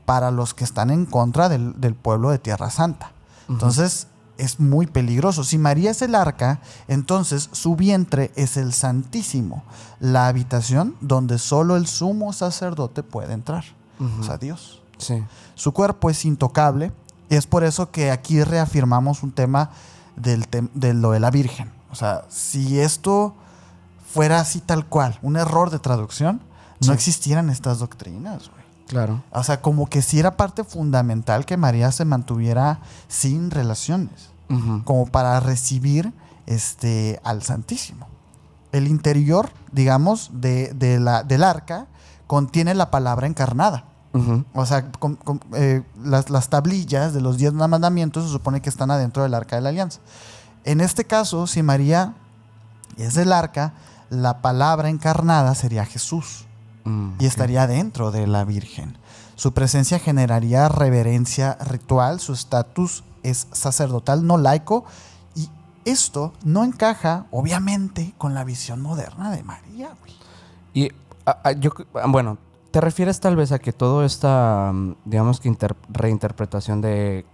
para los que están en contra del pueblo de Tierra Santa. Uh-huh. Entonces, es muy peligroso. Si María es el arca, entonces su vientre es el Santísimo, la habitación donde solo el sumo sacerdote puede entrar. Uh-huh. O sea, Dios. Sí. Su cuerpo es intocable. Y es por eso que aquí reafirmamos un tema de lo de la Virgen. O sea, si esto fuera así tal cual, un error de traducción, no existieran estas doctrinas, güey. Claro. O sea, como que sí era parte fundamental que María se mantuviera sin relaciones, uh-huh. como para recibir al Santísimo. El interior, digamos, del arca contiene la palabra encarnada. Uh-huh. O sea, las tablillas de los 10 mandamientos se supone que están adentro del Arca de la Alianza. En este caso, si María es el arca, la palabra encarnada sería Jesús. y estaría dentro de la Virgen. Su presencia generaría reverencia ritual, su estatus es sacerdotal, no laico, y esto no encaja, obviamente, con la visión moderna de María, güey. Y bueno, ¿te refieres tal vez a que toda esta, digamos que reinterpretación de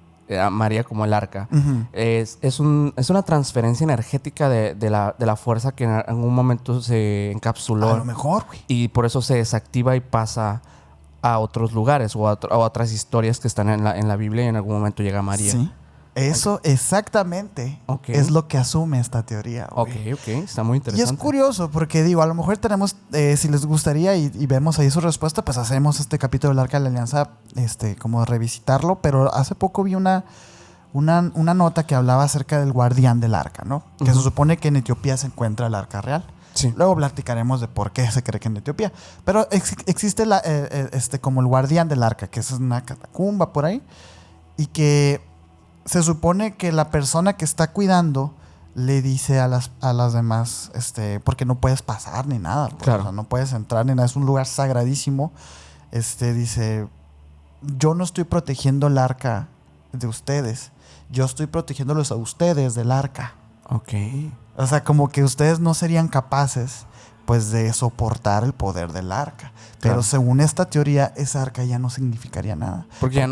María como el arca es una transferencia energética de la fuerza que en algún momento se encapsuló? A lo mejor, güey. Y por eso se desactiva y pasa a otros lugares o a otras historias que están en la Biblia y en algún momento llega María. Sí. Eso exactamente es lo que asume esta teoría. Güey. Ok, está muy interesante. Y es curioso porque digo, a lo mejor tenemos, si les gustaría y vemos ahí su respuesta, pues hacemos este capítulo del Arca de la Alianza, como revisitarlo, pero hace poco vi una nota que hablaba acerca del guardián del arca, ¿no? Que se supone que en Etiopía se encuentra el arca real. Sí. Luego platicaremos de por qué se cree que en Etiopía. Pero existe como el guardián del arca, que es una catacumba por ahí, y que se supone que la persona que está cuidando le dice a las demás, porque no puedes pasar ni nada, pues, claro. O sea, no puedes entrar ni nada, es un lugar sagradísimo. Dice, yo no estoy protegiendo el arca de ustedes, yo estoy protegiéndolos a ustedes del arca. Ok. O sea, como que ustedes no serían capaces, pues, de soportar el poder del arca. Pero claro, según esta teoría, esa arca ya no significaría nada. Porque ya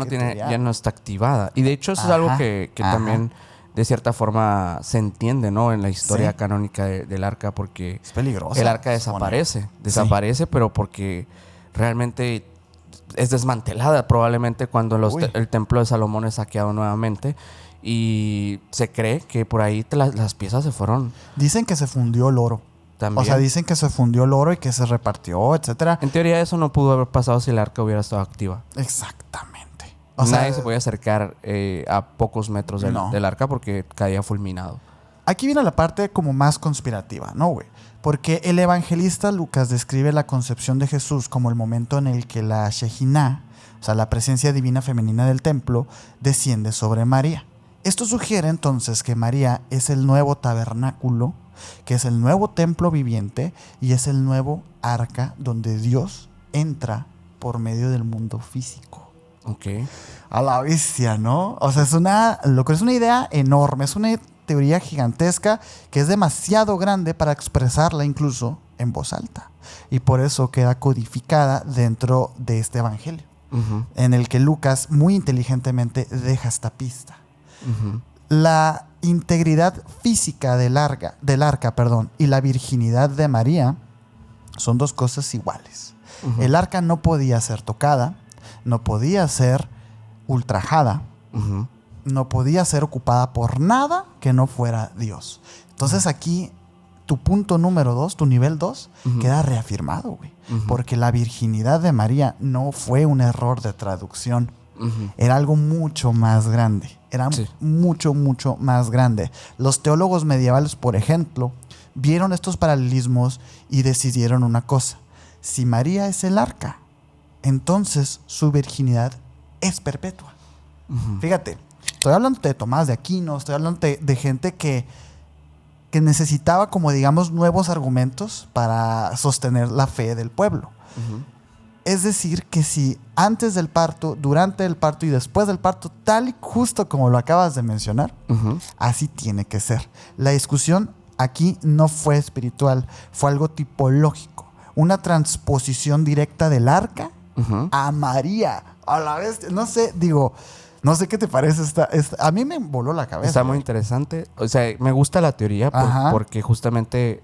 no está activada. Y de hecho eso es algo que también de cierta forma se entiende, ¿no? En la historia canónica del arca, porque es peligroso. El arca desaparece, pero porque realmente es desmantelada probablemente cuando el templo de Salomón es saqueado nuevamente. Y se cree que por ahí las piezas se fueron. Dicen que se fundió el oro. También. O sea, dicen que se fundió el oro y que se repartió, etcétera. En teoría eso no pudo haber pasado si el arca hubiera estado activa. Exactamente. Nadie se podía acercar a pocos metros del arca porque caía fulminado. Aquí viene la parte como más conspirativa, ¿no, güey? Porque el evangelista Lucas describe la concepción de Jesús como el momento en el que la Shejinah, o sea, la presencia divina femenina del templo, desciende sobre María. Esto sugiere entonces que María es el nuevo tabernáculo, que es el nuevo templo viviente y es el nuevo arca donde Dios entra por medio del mundo físico. Ok. A la bestia, ¿no? O sea, es una idea enorme, es una teoría gigantesca que es demasiado grande para expresarla incluso en voz alta. Y por eso queda codificada dentro de este evangelio, en el que Lucas muy inteligentemente deja esta pista. La integridad física del arca, y la virginidad de María son dos cosas iguales. El arca no podía ser tocada, no podía ser ultrajada, no podía ser ocupada por nada que no fuera Dios. Entonces aquí tu punto número 2, tu nivel 2, queda reafirmado, güey. Porque la virginidad de María no fue un error de traducción. Era algo mucho más grande. Era mucho, mucho más grande. Los teólogos medievales, por ejemplo, vieron estos paralelismos y decidieron una cosa. Si María es el arca, entonces su virginidad es perpetua. Fíjate, estoy hablando de Tomás de Aquino, estoy hablando de gente que necesitaba, como digamos, nuevos argumentos para sostener la fe del pueblo. Es decir, que si antes del parto, durante el parto y después del parto, tal y justo como lo acabas de mencionar, así tiene que ser. La discusión aquí no fue espiritual, fue algo tipológico. Una transposición directa del arca a María. A la vez, no sé qué te parece a mí me voló la cabeza. Está muy interesante. O sea, me gusta la teoría porque justamente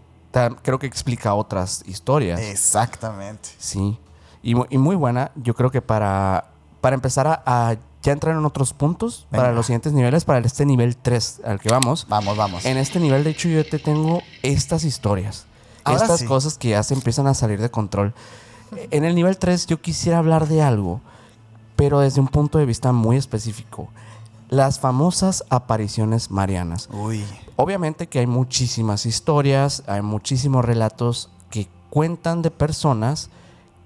creo que explica otras historias. Exactamente. Sí. Y muy buena. Yo creo que para empezar a ya entrar en otros puntos, para los siguientes niveles, para este nivel 3 al que vamos. Vamos. En este nivel, de hecho, yo te tengo estas historias. Ahora estas cosas que ya se empiezan a salir de control. En el nivel 3 yo quisiera hablar de algo, pero desde un punto de vista muy específico. Las famosas apariciones marianas. Uy. Obviamente que hay muchísimas historias, hay muchísimos relatos que cuentan de personas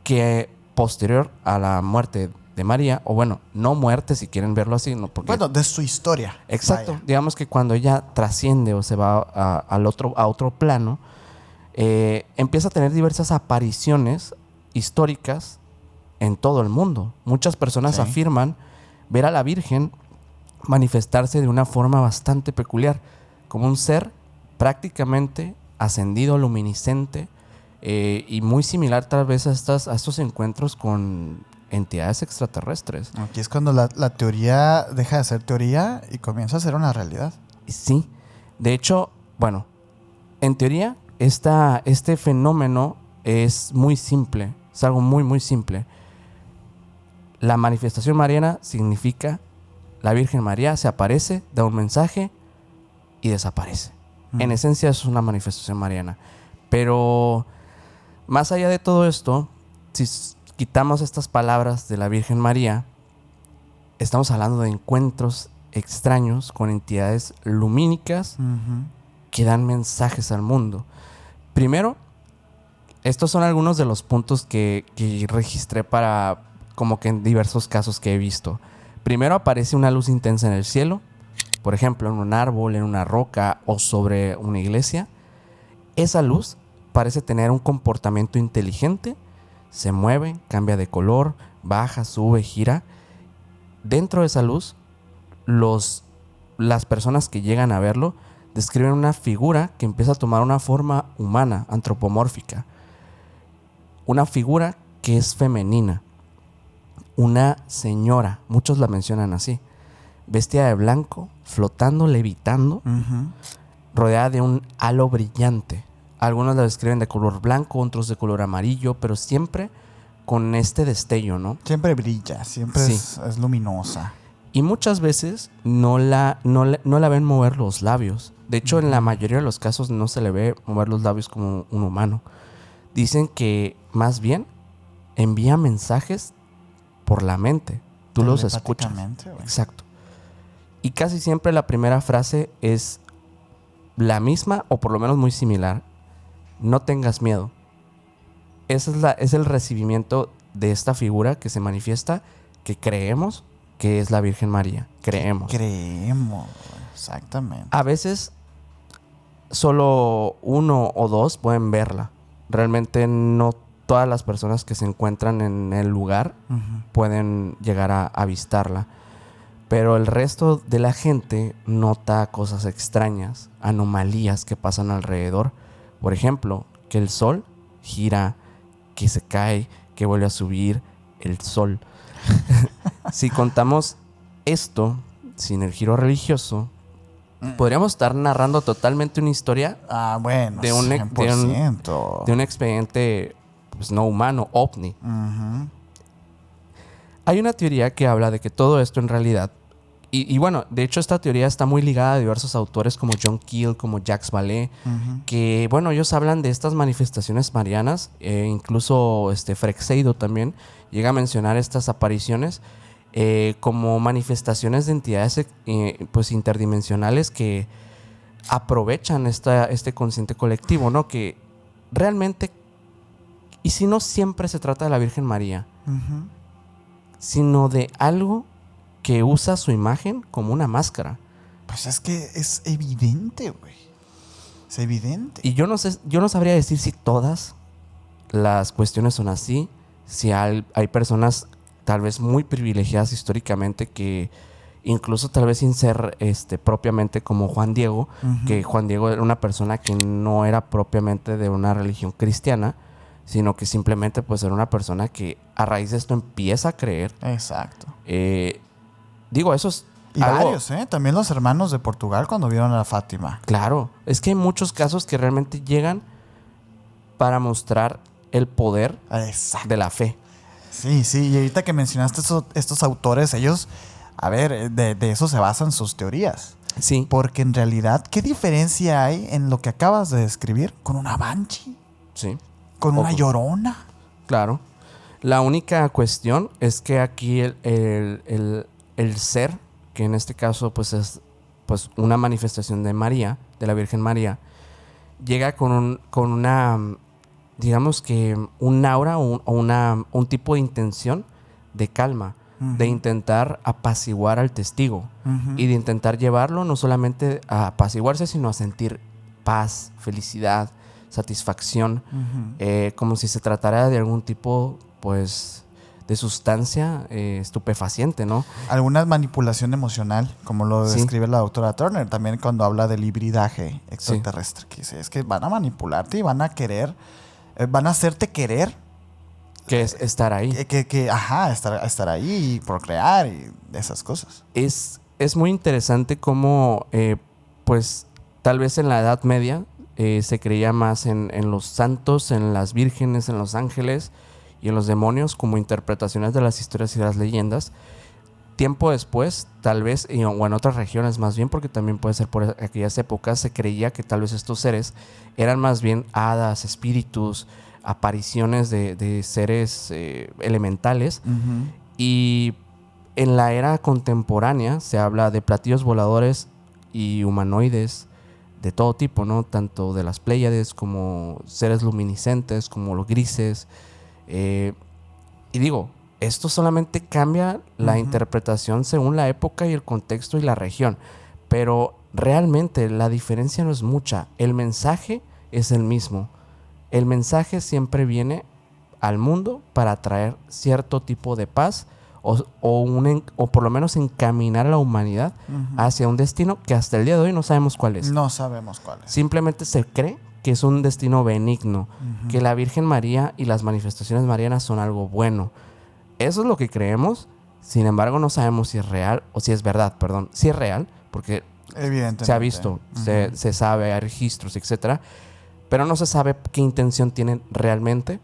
que posterior a la muerte de María, o bueno, no muerte si quieren verlo así, no porque de su historia. Exacto. Vaya. Digamos que cuando ella trasciende o se va a otro plano, empieza a tener diversas apariciones históricas en todo el mundo. Muchas personas afirman ver a la Virgen manifestarse de una forma bastante peculiar, como un ser prácticamente ascendido, luminiscente, y muy similar tal vez a estos encuentros con entidades extraterrestres. Aquí es cuando la teoría deja de ser teoría y comienza a ser una realidad. Sí, de hecho, bueno, en teoría este fenómeno es muy simple, es algo muy, muy simple. La manifestación mariana significa la Virgen María se aparece, da un mensaje y desaparece. En esencia es una manifestación mariana. Pero más allá de todo esto, si quitamos estas palabras de la Virgen María, estamos hablando de encuentros extraños con entidades lumínicas que dan mensajes al mundo. Primero, estos son algunos de los puntos que registré para como que en diversos casos que he visto. Primero, aparece una luz intensa en el cielo, por ejemplo, en un árbol, en una roca o sobre una iglesia. Esa luz parece tener un comportamiento inteligente, se mueve, cambia de color, baja, sube, gira. Dentro de esa luz, las personas que llegan a verlo describen una figura que empieza a tomar una forma humana, antropomórfica. Una figura que es femenina. Una señora, muchos la mencionan así, vestida de blanco, flotando, levitando, rodeada de un halo brillante. Algunos la describen de color blanco, otros de color amarillo, pero siempre con este destello, ¿no? Siempre brilla, siempre es luminosa. Y muchas veces no la ven mover los labios. De hecho, en la mayoría de los casos no se le ve mover los labios como un humano. Dicen que más bien envía mensajes por la mente. Tú los escuchas. Exacto. Y casi siempre la primera frase es la misma o por lo menos muy similar. No tengas miedo. Ese es el recibimiento de esta figura que se manifiesta, que creemos que es la Virgen María. Creemos, exactamente. A veces solo uno o dos pueden verla. Realmente no todas las personas que se encuentran en el lugar pueden llegar a avistarla. Pero el resto de la gente nota cosas extrañas, anomalías que pasan alrededor. Por ejemplo, que el sol gira, que se cae, que vuelve a subir el sol. Si contamos esto sin el giro religioso, podríamos estar narrando totalmente una historia de un 100%. De un expediente pues, no humano, ovni. Hay una teoría que habla de que todo esto en realidad, y bueno, de hecho esta teoría está muy ligada a diversos autores como John Keel, como Jacques Vallée, que bueno, ellos hablan de estas manifestaciones marianas, incluso Freixedo también llega a mencionar estas apariciones como manifestaciones de entidades pues interdimensionales que aprovechan este consciente colectivo, ¿no? Que realmente, y si no siempre se trata de la Virgen María, sino de algo que usa su imagen como una máscara. Pues es que es evidente, güey. Es evidente. Y yo no sabría decir si todas las cuestiones son así, si hay personas tal vez muy privilegiadas históricamente que incluso tal vez sin ser propiamente como Juan Diego, que Juan Diego era una persona que no era propiamente de una religión cristiana, sino que simplemente pues era una persona que a raíz de esto empieza a creer. Exacto. Digo, eso es y algo... varios, también los hermanos de Portugal cuando vieron a Fátima. Claro, es que hay muchos casos que realmente llegan para mostrar el poder de la fe. Sí, y ahorita que mencionaste estos autores, ellos, a ver, de eso se basan sus teorías. Sí. Porque en realidad, ¿qué diferencia hay en lo que acabas de describir con una banshee? Sí. Con una llorona. Claro. La única cuestión es que aquí el ser, que en este caso pues es pues una manifestación de María, de la Virgen María, llega con una, digamos que un aura o un tipo de intención de calma, de intentar apaciguar al testigo y de intentar llevarlo no solamente a apaciguarse, sino a sentir paz, felicidad, satisfacción, como si se tratara de algún tipo, pues, de sustancia estupefaciente, ¿no? Alguna manipulación emocional, como lo Sí. describe la doctora Turner, también cuando habla del hibridaje extraterrestre, que dice, es que van a manipularte y van a querer, van a hacerte querer Que es estar ahí. estar ahí y procrear y esas cosas. Es muy interesante cómo, pues, tal vez en la Edad Media se creía más en los santos, en las vírgenes, en los ángeles y en los demonios como interpretaciones de las historias y de las leyendas. Tiempo después, tal vez, o en otras regiones más bien, porque también puede ser por aquellas épocas, se creía que tal vez estos seres eran más bien hadas, espíritus, apariciones de seres elementales. Y en la era contemporánea se habla de platillos voladores y humanoides de todo tipo, ¿no? Tanto de las Pléyades como seres luminiscentes, como los grises. Y digo, esto solamente cambia la interpretación según la época y el contexto y la región. Pero realmente la diferencia no es mucha. El mensaje es el mismo. El mensaje siempre viene al mundo para traer cierto tipo de paz o por lo menos encaminar a la humanidad hacia un destino que hasta el día de hoy no sabemos cuál es. No sabemos cuál es. Simplemente se cree que es un destino benigno, que la Virgen María y las manifestaciones marianas son algo bueno. Eso es lo que creemos. Sin embargo, no sabemos si es real o si es verdad, perdón. Si es real, porque Evidentemente se ha visto, se sabe, hay registros, etcétera. Pero no se sabe qué intención tienen realmente.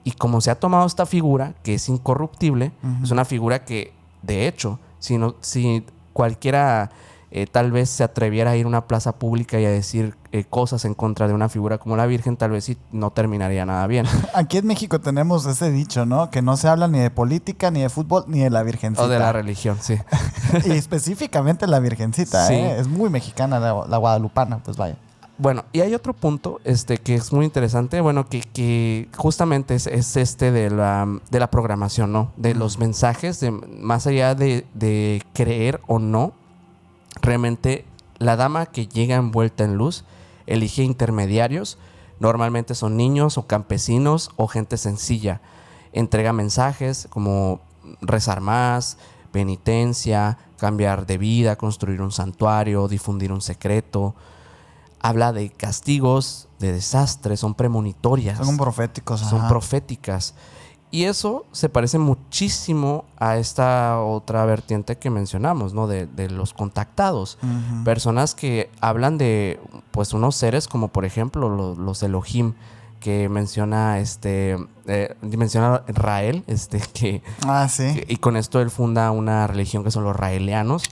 Y como se ha tomado esta figura, que es incorruptible, es una figura que, de hecho, si cualquiera tal vez se atreviera a ir a una plaza pública y a decir cosas en contra de una figura como la Virgen, tal vez sí no terminaría nada bien. Aquí en México tenemos ese dicho, ¿no? Que no se habla ni de política, ni de fútbol, ni de la Virgencita. O de la religión, sí. Y específicamente la Virgencita, Sí. Es muy mexicana la guadalupana, pues vaya. Bueno, y hay otro punto que es muy interesante, bueno, que justamente es de la programación, ¿no? De los mensajes, más allá de creer o no, realmente la dama que llega envuelta en luz elige intermediarios, normalmente son niños o campesinos o gente sencilla. Entrega mensajes como rezar más, penitencia, cambiar de vida, construir un santuario, difundir un secreto. Habla de castigos, de desastres, son premonitorias. Son proféticos. Son proféticas. Y eso se parece muchísimo a esta otra vertiente que mencionamos, ¿no? De los contactados. Personas que hablan de, pues, unos seres como, por ejemplo, los Elohim, que menciona Rael, sí. y con esto él funda una religión que son los raelianos.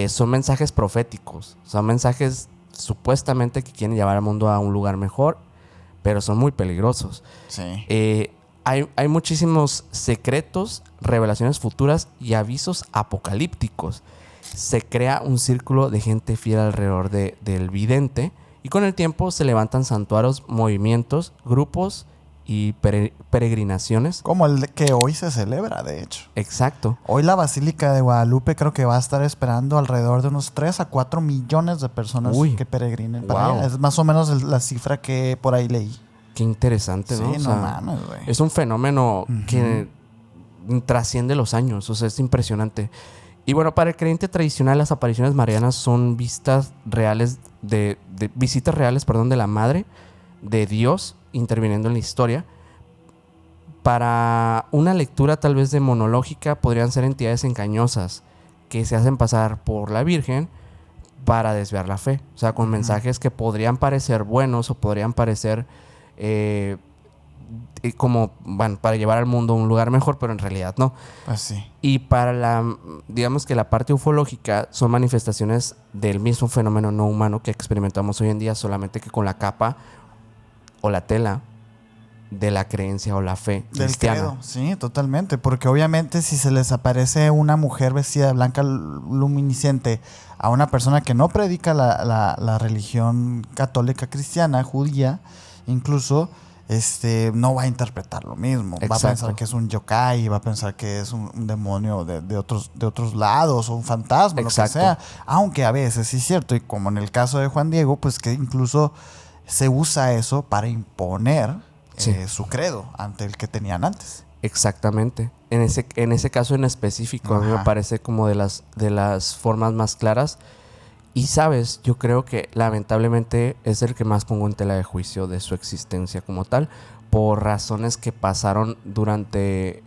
Son mensajes proféticos, son mensajes supuestamente que quieren llevar al mundo a un lugar mejor, pero son muy peligrosos. Sí. Hay muchísimos secretos, revelaciones futuras y avisos apocalípticos. Se crea un círculo de gente fiel alrededor del vidente y con el tiempo se levantan santuarios, movimientos, grupos y peregrinaciones. Como el que hoy se celebra, de hecho. Exacto. Hoy la Basílica de Guadalupe creo que va a estar esperando alrededor de unos 3 a 4 millones de personas que peregrinen para allá. Es más o menos la cifra que por ahí leí. Qué interesante, ¿no? Sí, no mames, güey. Es un fenómeno que trasciende los años, o sea, es impresionante. Y bueno, para el creyente tradicional, las apariciones marianas son vistas reales visitas reales, de la Madre de Dios interviniendo en la historia. Para una lectura tal vez demonológica podrían ser entidades engañosas que se hacen pasar por la Virgen para desviar la fe. O sea, con mensajes que podrían parecer buenos o podrían parecer como, bueno, para llevar al mundo a un lugar mejor, pero en realidad no. Pues sí. Y para digamos que la parte ufológica son manifestaciones del mismo fenómeno no humano que experimentamos hoy en día, solamente que con la capa o la tela de la creencia o la fe cristiana. Del credo, sí, totalmente. Porque obviamente si se les aparece una mujer vestida de blanca luminiscente a una persona que no predica la religión católica cristiana, judía, incluso, no va a interpretar lo mismo. Exacto. Va a pensar que es un yokai, va a pensar que es un demonio de otros lados o un fantasma, Exacto. lo que sea. Aunque a veces, sí es cierto, y como en el caso de Juan Diego, pues que incluso se usa eso para imponer Sí. su credo ante el que tenían antes. Exactamente. En ese caso en específico, a mí me Ajá. parece como de las formas más claras. Y sabes, yo creo que lamentablemente es el que más pongo en tela de juicio de su existencia como tal, por razones que pasaron durante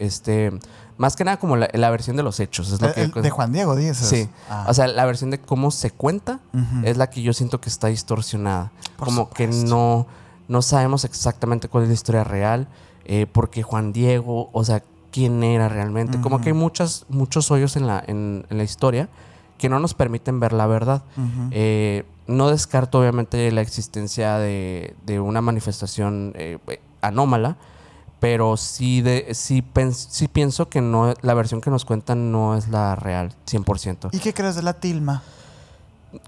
más que nada como la versión de los hechos. Es lo que, De Juan Diego, dices. sí. Ah. O sea, la versión de cómo se cuenta Ujú. es la que yo siento que está distorsionada. Por Como que supuesto. no sabemos exactamente cuál es la historia real, porque Juan Diego, o sea, quién era realmente. Como que hay muchos hoyos en la historia que no nos permiten ver la verdad. Ujú. No descarto obviamente la existencia de una manifestación anómala, pero sí pienso que no, la versión que nos cuentan no es la real, 100%. ¿Y qué crees de la tilma?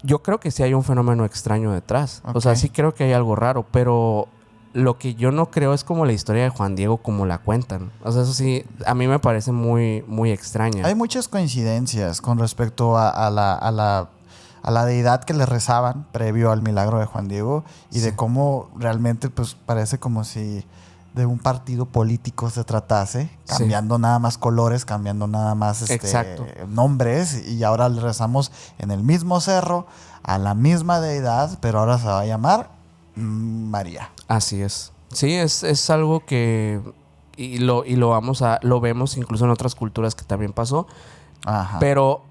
Yo creo que sí hay un fenómeno extraño detrás. O sea, Ok. sí creo que hay algo raro, pero lo que yo no creo es como la historia de Juan Diego como la cuentan. O sea, eso sí, a mí me parece muy, muy extraña. Hay muchas coincidencias con respecto a la deidad que le rezaban previo al milagro de Juan Diego y de cómo realmente pues parece como si de un partido político se tratase, Sí. cambiando nada más colores, cambiando nada más Exacto. nombres, y ahora le rezamos en el mismo cerro a la misma deidad, pero ahora se va a llamar María. Así es. Sí, es algo que lo vemos incluso en otras culturas que también pasó. Ajá. Pero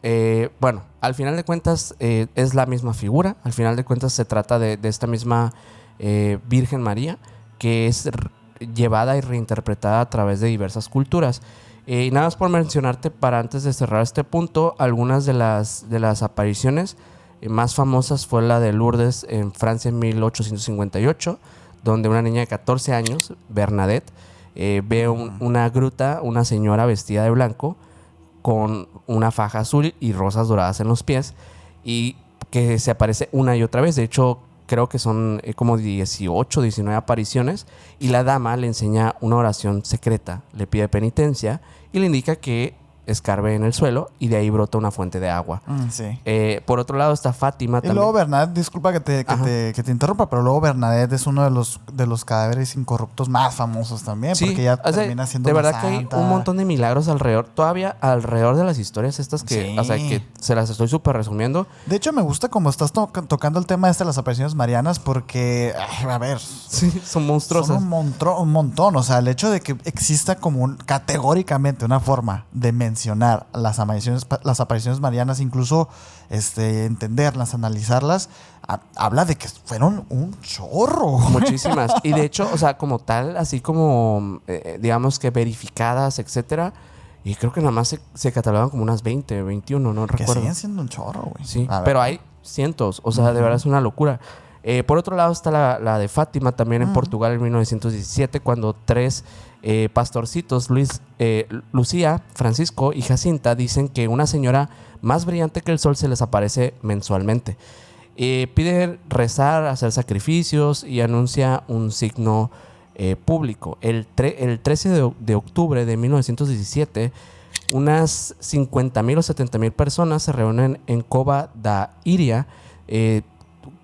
bueno, al final de cuentas es la misma figura. Al final de cuentas se trata de esta misma Virgen María, que es llevada y reinterpretada a través de diversas culturas. Y nada más por mencionarte, para antes de cerrar este punto, algunas de las apariciones más famosas fue la de Lourdes en Francia en 1858, donde una niña de 14 años, Bernadette, ve una gruta, una señora vestida de blanco, con una faja azul y rosas doradas en los pies, y que se aparece una y otra vez. De hecho, creo que son como 18, 19 apariciones, y la dama le enseña una oración secreta, le pide penitencia y le indica que escarbe en el suelo y de ahí brota una fuente de agua. Sí. Por otro lado está Fátima Y también. luego Bernadette, disculpa que te interrumpa, pero luego Bernadette es uno de los cadáveres incorruptos más famosos también, Sí, porque ya o sea, termina siendo de una verdad que hay santa. un montón de milagros alrededor, todavía de las historias estas que, Sí. o sea, que se las estoy súper resumiendo. De hecho, me gusta como estás tocando el tema de las apariciones marianas, porque, a ver, Sí, son monstruosas. son un montón. O sea, el hecho de que exista como categóricamente una forma de mencionar las apariciones marianas, incluso entenderlas, analizarlas, habla de que fueron un chorro. Muchísimas. Y de hecho, o sea, como tal, así como, digamos que verificadas, etcétera, y creo que nada más se catalogan como unas 20, 21, no Que recuerdo. siguen siendo un chorro, güey. Sí, A ver. pero hay cientos, o sea, de verdad es una locura. Por otro lado está la de Fátima, también en Portugal en 1917, cuando tres pastorcitos, Lucía, Francisco y Jacinta, dicen que una señora más brillante que el sol se les aparece mensualmente. Pide rezar, hacer sacrificios y anuncia un signo público. El 13 de octubre de 1917, unas 50,000 o 70,000 personas se reúnen en Cova da Iria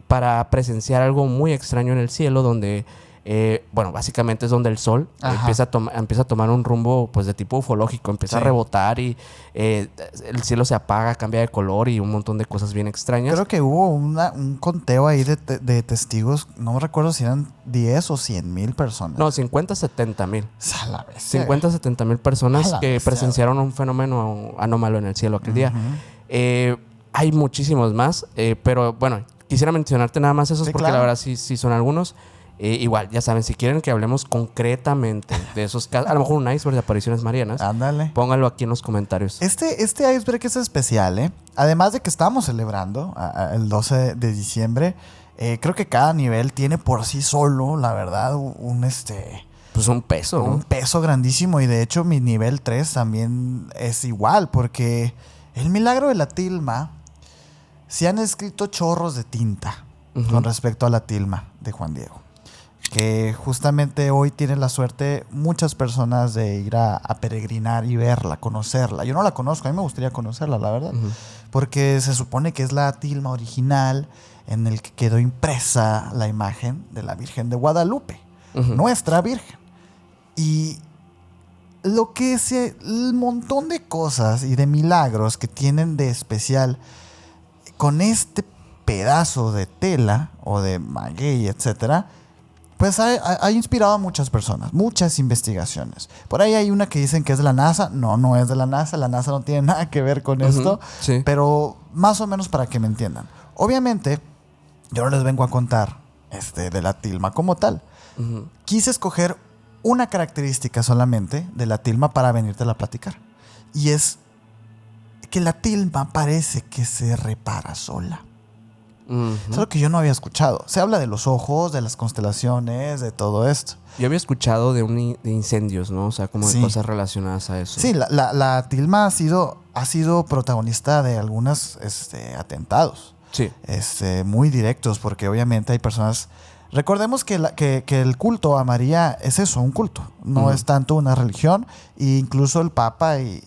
para presenciar algo muy extraño en el cielo, donde bueno, básicamente es donde el sol empieza a tomar un rumbo pues de tipo ufológico, empieza a rebotar y el cielo se apaga, cambia de color y un montón de cosas bien extrañas. Creo que hubo un conteo ahí de testigos, no recuerdo si eran 10 o 100,000 personas. No, 50, 70,000. A la bestia. 50, 70,000 personas que bestia, presenciaron un fenómeno anómalo en el cielo aquel día. Hay muchísimos más, pero bueno, quisiera mencionarte nada más esos, Sí, porque claro. la verdad sí son algunos. Igual, ya saben, si quieren que hablemos concretamente de esos casos, a lo mejor un iceberg de apariciones marianas, Ándale. pónganlo aquí en los comentarios. Este iceberg es especial, ¿eh? Además de que estamos celebrando el 12 de diciembre, creo que cada nivel tiene por sí solo, la verdad, Pues un peso, ¿no? un peso grandísimo. Y de hecho mi nivel 3 también es igual, porque el milagro de la tilma, se han escrito chorros de tinta con respecto a la tilma de Juan Diego. Que justamente hoy tienen la suerte muchas personas de ir a peregrinar y verla, conocerla. Yo no la conozco, a mí me gustaría conocerla, la verdad. Porque se supone que es la tilma original en el que quedó impresa la imagen de la Virgen de Guadalupe, nuestra Virgen. Y el montón de cosas y de milagros que tienen de especial con este pedazo de tela o de maguey, etcétera, pues ha inspirado a muchas personas, muchas investigaciones. Por ahí hay una que dicen que es de la NASA. No es de la NASA. La NASA no tiene nada que ver con esto. Sí. Pero más o menos para que me entiendan. Obviamente, yo no les vengo a contar de la tilma como tal. Quise escoger una característica solamente de la tilma para venírtela a platicar. Y es que la tilma parece que se repara sola. Es algo que yo no había escuchado. Se habla de los ojos, de las constelaciones, de todo esto. Yo había escuchado de incendios, ¿no? O sea, como de cosas relacionadas a eso. Sí, la tilma ha sido protagonista de algunos atentados. Sí. Muy directos, porque obviamente hay personas... Recordemos que el culto a María es eso, un culto. No es tanto una religión. E incluso el Papa y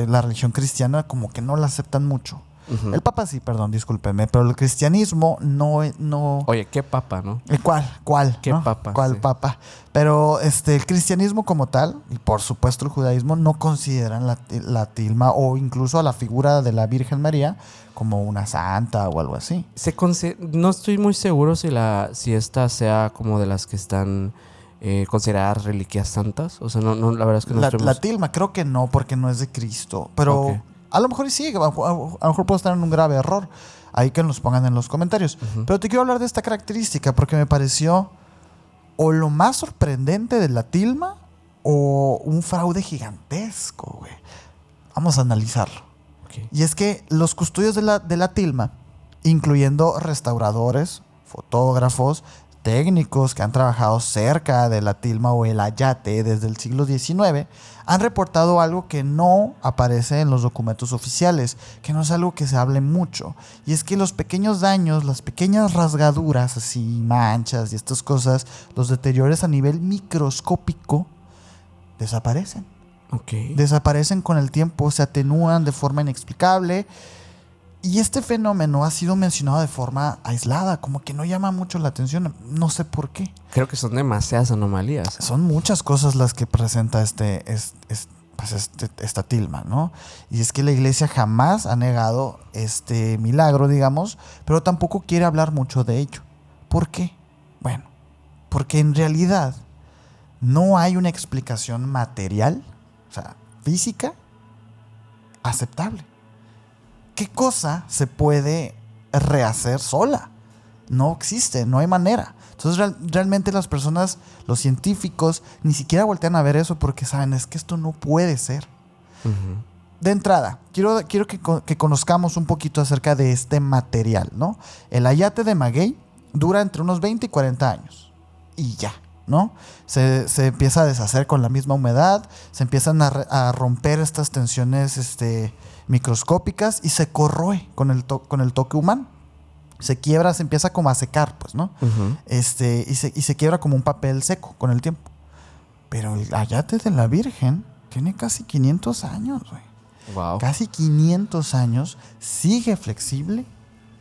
la religión cristiana como que no la aceptan mucho. El Papa sí, perdón, discúlpeme, pero el cristianismo no... Oye, ¿qué Papa, no? ¿Cuál? ¿Qué ¿no? Papa? ¿Cuál sí. Papa? Pero el cristianismo como tal, y por supuesto el judaísmo, no consideran la tilma o incluso a la figura de la Virgen María como una santa o algo así. No estoy muy seguro si esta sea como de las que están consideradas reliquias santas. O sea, no, la verdad es que no estoy La tilma creo que no, porque no es de Cristo. Pero... Okay. A lo mejor sí, a lo mejor puedo estar en un grave error. Ahí que nos pongan en los comentarios. Pero te quiero hablar de esta característica porque me pareció o lo más sorprendente de la tilma o un fraude gigantesco, güey. Vamos a analizarlo. Okay. Y es que los custodios de la tilma, incluyendo restauradores, fotógrafos, técnicos que han trabajado cerca de la tilma o el ayate desde el siglo XIX, han reportado algo que no aparece en los documentos oficiales, que no es algo que se hable mucho. Y es que los pequeños daños, las pequeñas rasgaduras, así, manchas y estas cosas, los deterioros a nivel microscópico, desaparecen. Okay. Desaparecen con el tiempo, se atenúan de forma inexplicable. Y este fenómeno ha sido mencionado de forma aislada, como que no llama mucho la atención. No sé por qué. Creo que son demasiadas anomalías. Son muchas cosas las que presenta esta tilma, ¿no? Y es que la iglesia jamás ha negado este milagro, digamos, pero tampoco quiere hablar mucho de ello. ¿Por qué? Bueno, porque en realidad no hay una explicación material, o sea, física, aceptable. ¿Qué cosa se puede rehacer sola? No existe, no hay manera. Entonces realmente las personas, los científicos, ni siquiera voltean a ver eso porque saben, es que esto no puede ser. De entrada, quiero que conozcamos un poquito acerca de este material, ¿no? El ayate de maguey dura entre unos 20 y 40 años. Y ya, ¿no? Se empieza a deshacer con la misma humedad, se empiezan a romper estas tensiones microscópicas y se corroe con el toque humano. Se quiebra, se empieza como a secar, pues, ¿no? Y se quiebra como un papel seco con el tiempo. Pero el ayate de la Virgen tiene casi 500 años, güey. Wow. Casi 500 años, sigue flexible,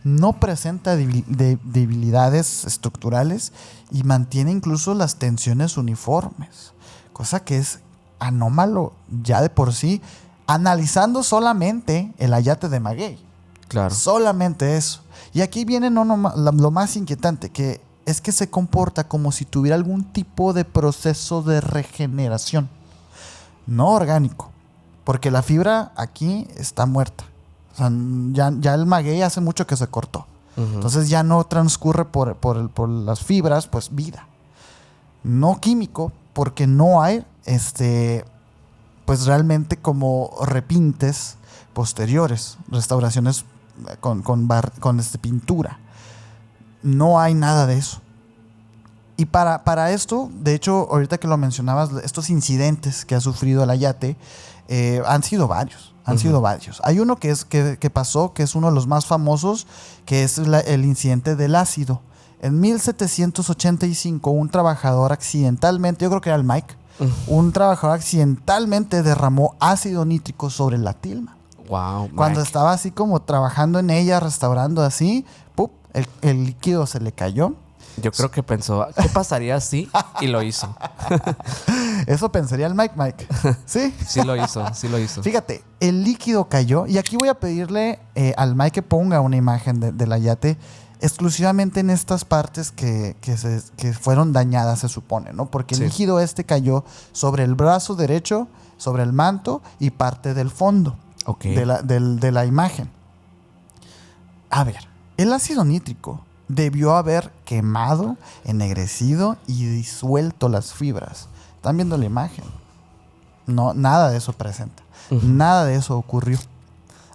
no presenta debilidades estructurales y mantiene incluso las tensiones uniformes. Cosa que es anómalo ya de por sí, analizando solamente el ayate de maguey. Claro. Solamente eso. Y aquí viene lo más inquietante, que es que se comporta como si tuviera algún tipo de proceso de regeneración. No orgánico. Porque la fibra aquí está muerta. O sea, ya el maguey hace mucho que se cortó. Entonces ya no transcurre por las fibras, pues vida. No químico, porque no hay pues realmente como repintes posteriores, restauraciones con pintura. No hay nada de eso. Y para esto, de hecho, ahorita que lo mencionabas, estos incidentes que ha sufrido el ayate han sido varios. Hay uno que pasó, que es uno de los más famosos, que es el incidente del ácido. En 1785, un trabajador accidentalmente, yo creo que era el Mike, un trabajador accidentalmente derramó ácido nítrico sobre la tilma. Wow. Cuando Mike. estaba así como trabajando en ella, restaurando así, ¡pup! el líquido se le cayó. Yo creo que pensó, ¿qué pasaría si? Y lo hizo. Eso pensaría el Mike. ¿Sí? Sí lo hizo. Fíjate, el líquido cayó. Y aquí voy a pedirle al Mike que ponga una imagen del ayate exclusivamente en estas partes que fueron dañadas, se supone, ¿no? Porque el líquido cayó sobre el brazo derecho, sobre el manto y parte del fondo de la imagen. A ver, el ácido nítrico debió haber quemado, ennegrecido y disuelto las fibras. ¿Están viendo la imagen? No, nada de eso presenta. Nada de eso ocurrió.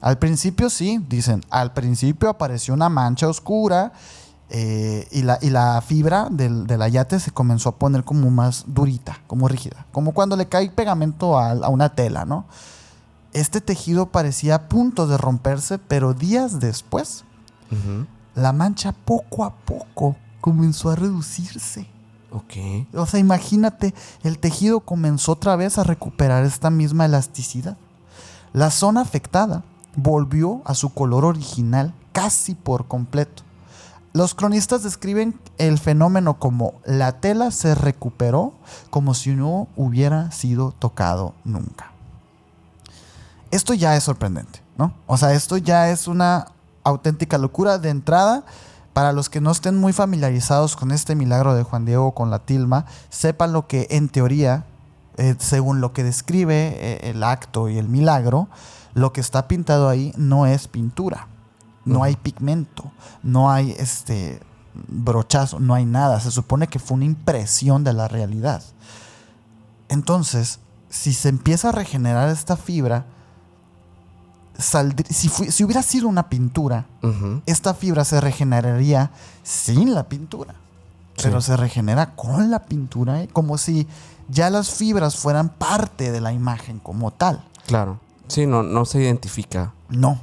Al principio sí, dicen, al principio apareció una mancha oscura y la fibra del ayate se comenzó a poner como más durita, como rígida. Como cuando le cae pegamento a una tela, ¿no? Este tejido parecía a punto de romperse, pero días después, la mancha poco a poco comenzó a reducirse. O sea, imagínate, el tejido comenzó otra vez a recuperar esta misma elasticidad. La zona afectada volvió a su color original casi por completo. Los cronistas describen el fenómeno como la tela se recuperó como si no hubiera sido tocado nunca. Esto ya es sorprendente, ¿no? O sea, esto ya es una auténtica locura de entrada. Para los que no estén muy familiarizados con este milagro de Juan Diego con la tilma, sepan lo que en teoría, según lo que describe el acto y el milagro, lo que está pintado ahí no es pintura. No hay pigmento, no hay brochazo, no hay nada. Se supone que fue una impresión de la realidad. Entonces, si se empieza a regenerar esta fibra, si hubiera sido una pintura, esta fibra se regeneraría sin la pintura. Pero se regenera con la pintura, como si ya las fibras fueran parte de la imagen como tal. Claro. Sí, no se identifica. No.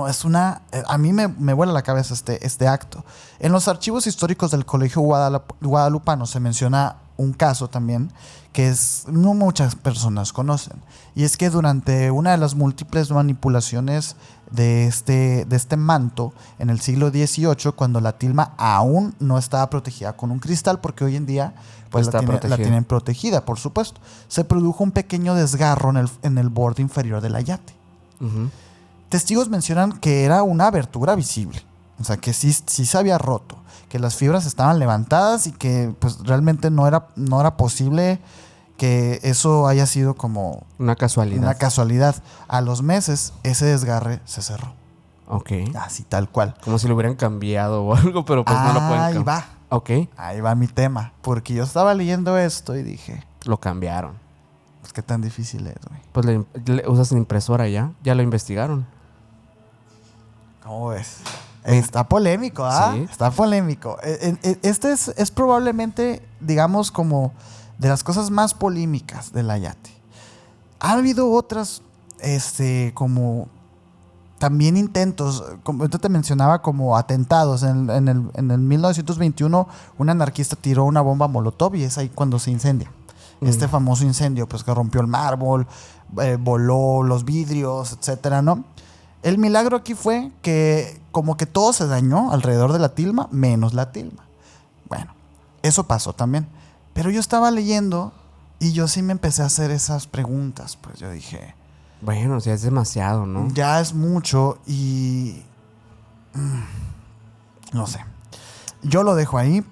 Es una... A mí me vuela la cabeza este acto. En los archivos históricos del Colegio Guadalupano se menciona un caso también que no muchas personas conocen. Y es que durante una de las múltiples manipulaciones de este manto en el siglo XVIII, cuando la tilma aún no estaba protegida con un cristal, porque hoy en día pues la tienen protegida, por supuesto, se produjo un pequeño desgarro en el borde inferior del ayate. Testigos mencionan que era una abertura visible, o sea, que sí se había roto, que las fibras estaban levantadas y que pues realmente no era posible que eso haya sido como una casualidad. A los meses, ese desgarre se cerró. Así, tal cual. Como si lo hubieran cambiado o algo, pero pues no lo pueden cambiar. Ahí va. Ahí va mi tema. Porque yo estaba leyendo esto y dije... Lo cambiaron. Pues qué tan difícil es, güey. Pues le usas la impresora ya. Ya lo investigaron. ¿Cómo ves? Está polémico, ¿ah? Sí. Está polémico. Este es probablemente, digamos, como de las cosas más polémicas del ayate. Ha habido otras, como también intentos, como yo te mencionaba, como atentados. En el 1921, un anarquista tiró una bomba Molotov y es ahí cuando se incendia. Este famoso incendio, pues que rompió el mármol, voló los vidrios, etcétera, ¿no? El milagro aquí fue que como que todo se dañó alrededor de la tilma, menos la tilma. Bueno, eso pasó también. Pero yo estaba leyendo y yo sí me empecé a hacer esas preguntas. Pues yo dije... Bueno, o sea, es demasiado, ¿no? Ya es mucho y... no sé. Yo lo dejo ahí.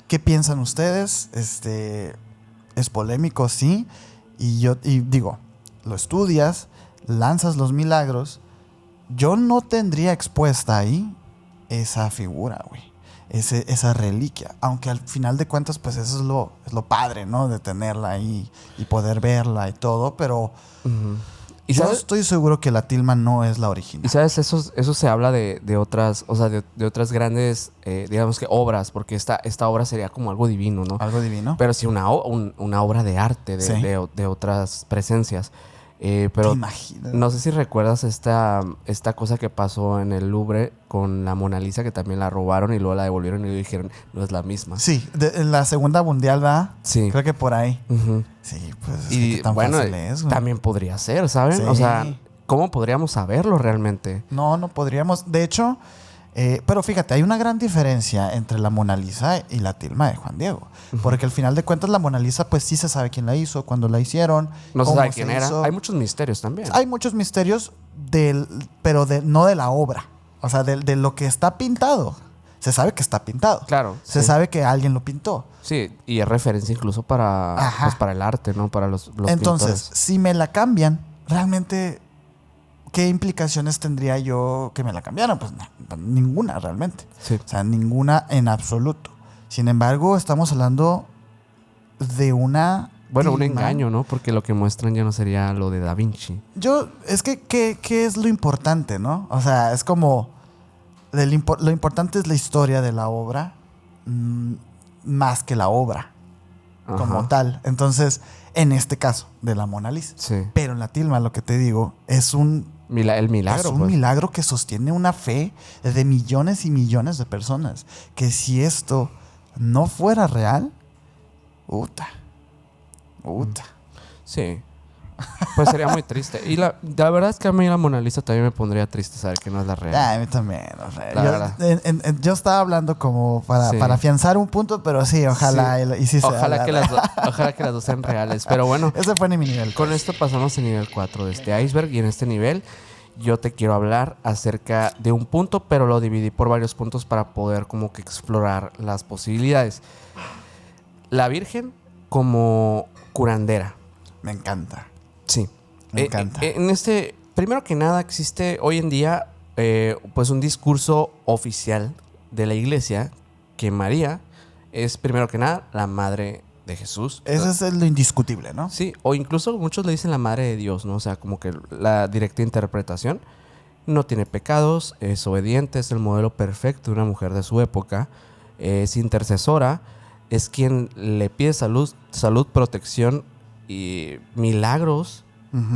¿Qué piensan ustedes? Es polémico, sí. Y digo, lo estudias, lanzas los milagros. Yo no tendría expuesta ahí esa figura, güey. Esa reliquia. Aunque al final de cuentas, pues eso es lo padre, ¿no? De tenerla ahí y poder verla y todo. Pero ¿Y yo estoy seguro que la tilma no es la original. Y sabes, eso se habla de otras, o sea, de otras grandes, digamos que obras, porque esta obra sería como algo divino, ¿no? Algo divino. Pero sí una obra de arte de otras presencias. Pero no sé si recuerdas esta cosa que pasó en el Louvre con la Mona Lisa, que también la robaron y luego la devolvieron y dijeron, no es la misma. Sí, en la Segunda Mundial, ¿verdad? Sí. Creo que por ahí. Sí, pues y tan bueno, fácil es, güey. También podría ser, ¿saben? Sí. O sea, ¿cómo podríamos saberlo realmente? No podríamos. De hecho, Pero fíjate, hay una gran diferencia entre la Mona Lisa y la tilma de Juan Diego. Porque al final de cuentas la Mona Lisa pues sí se sabe quién la hizo, cuándo la hicieron. No se cómo sabe quién era. hizo. Hay muchos misterios también. Hay muchos misterios, pero no de la obra. O sea, de lo que está pintado. Se sabe que está pintado. Claro. Se sabe que alguien lo pintó. Sí, y es referencia incluso para, pues, para el arte, ¿no? Para los Entonces, pintores. si me la cambian, realmente, ¿qué implicaciones tendría yo que me la cambiaran? Pues ninguna realmente. Sí. O sea, ninguna en absoluto. Sin embargo, estamos hablando de una... Bueno, un tilma. engaño, ¿no? Porque lo que muestran ya no sería lo de Da Vinci. Es que, ¿qué es lo importante, no? O sea, es como... lo importante es la historia de la obra, más que la obra como Ajá. tal. Entonces, en este caso, de la Mona Lisa. Sí. Pero en la tilma, lo que te digo, es un El milagro, es un pues. milagro que sostiene una fe de millones y millones de personas. Que si esto no fuera real, uta. Sí. Pues sería muy triste. Y la verdad es que a mí la Mona Lisa también me pondría triste saber que no es la real. A mí también. O sea, La verdad. yo estaba hablando como para afianzar un punto, pero sí, ojalá Sí. y sí sea Ojalá que verdad. las dos sean reales. Pero bueno, Ese fue mi nivel. con esto pasamos al nivel 4 de este iceberg. Y en este nivel yo te quiero hablar acerca de un punto, pero lo dividí por varios puntos para poder como que explorar las posibilidades. La Virgen como curandera. Me encanta. Sí. Me encanta. En este, primero que nada, existe hoy en día pues un discurso oficial de la iglesia que María es primero que nada la madre de Jesús. Ese es lo indiscutible, ¿no? Sí, o incluso muchos le dicen la madre de Dios, ¿no? O sea, como que la directa interpretación. No tiene pecados, es obediente, es el modelo perfecto de una mujer de su época, es intercesora, es quien le pide salud, protección y milagros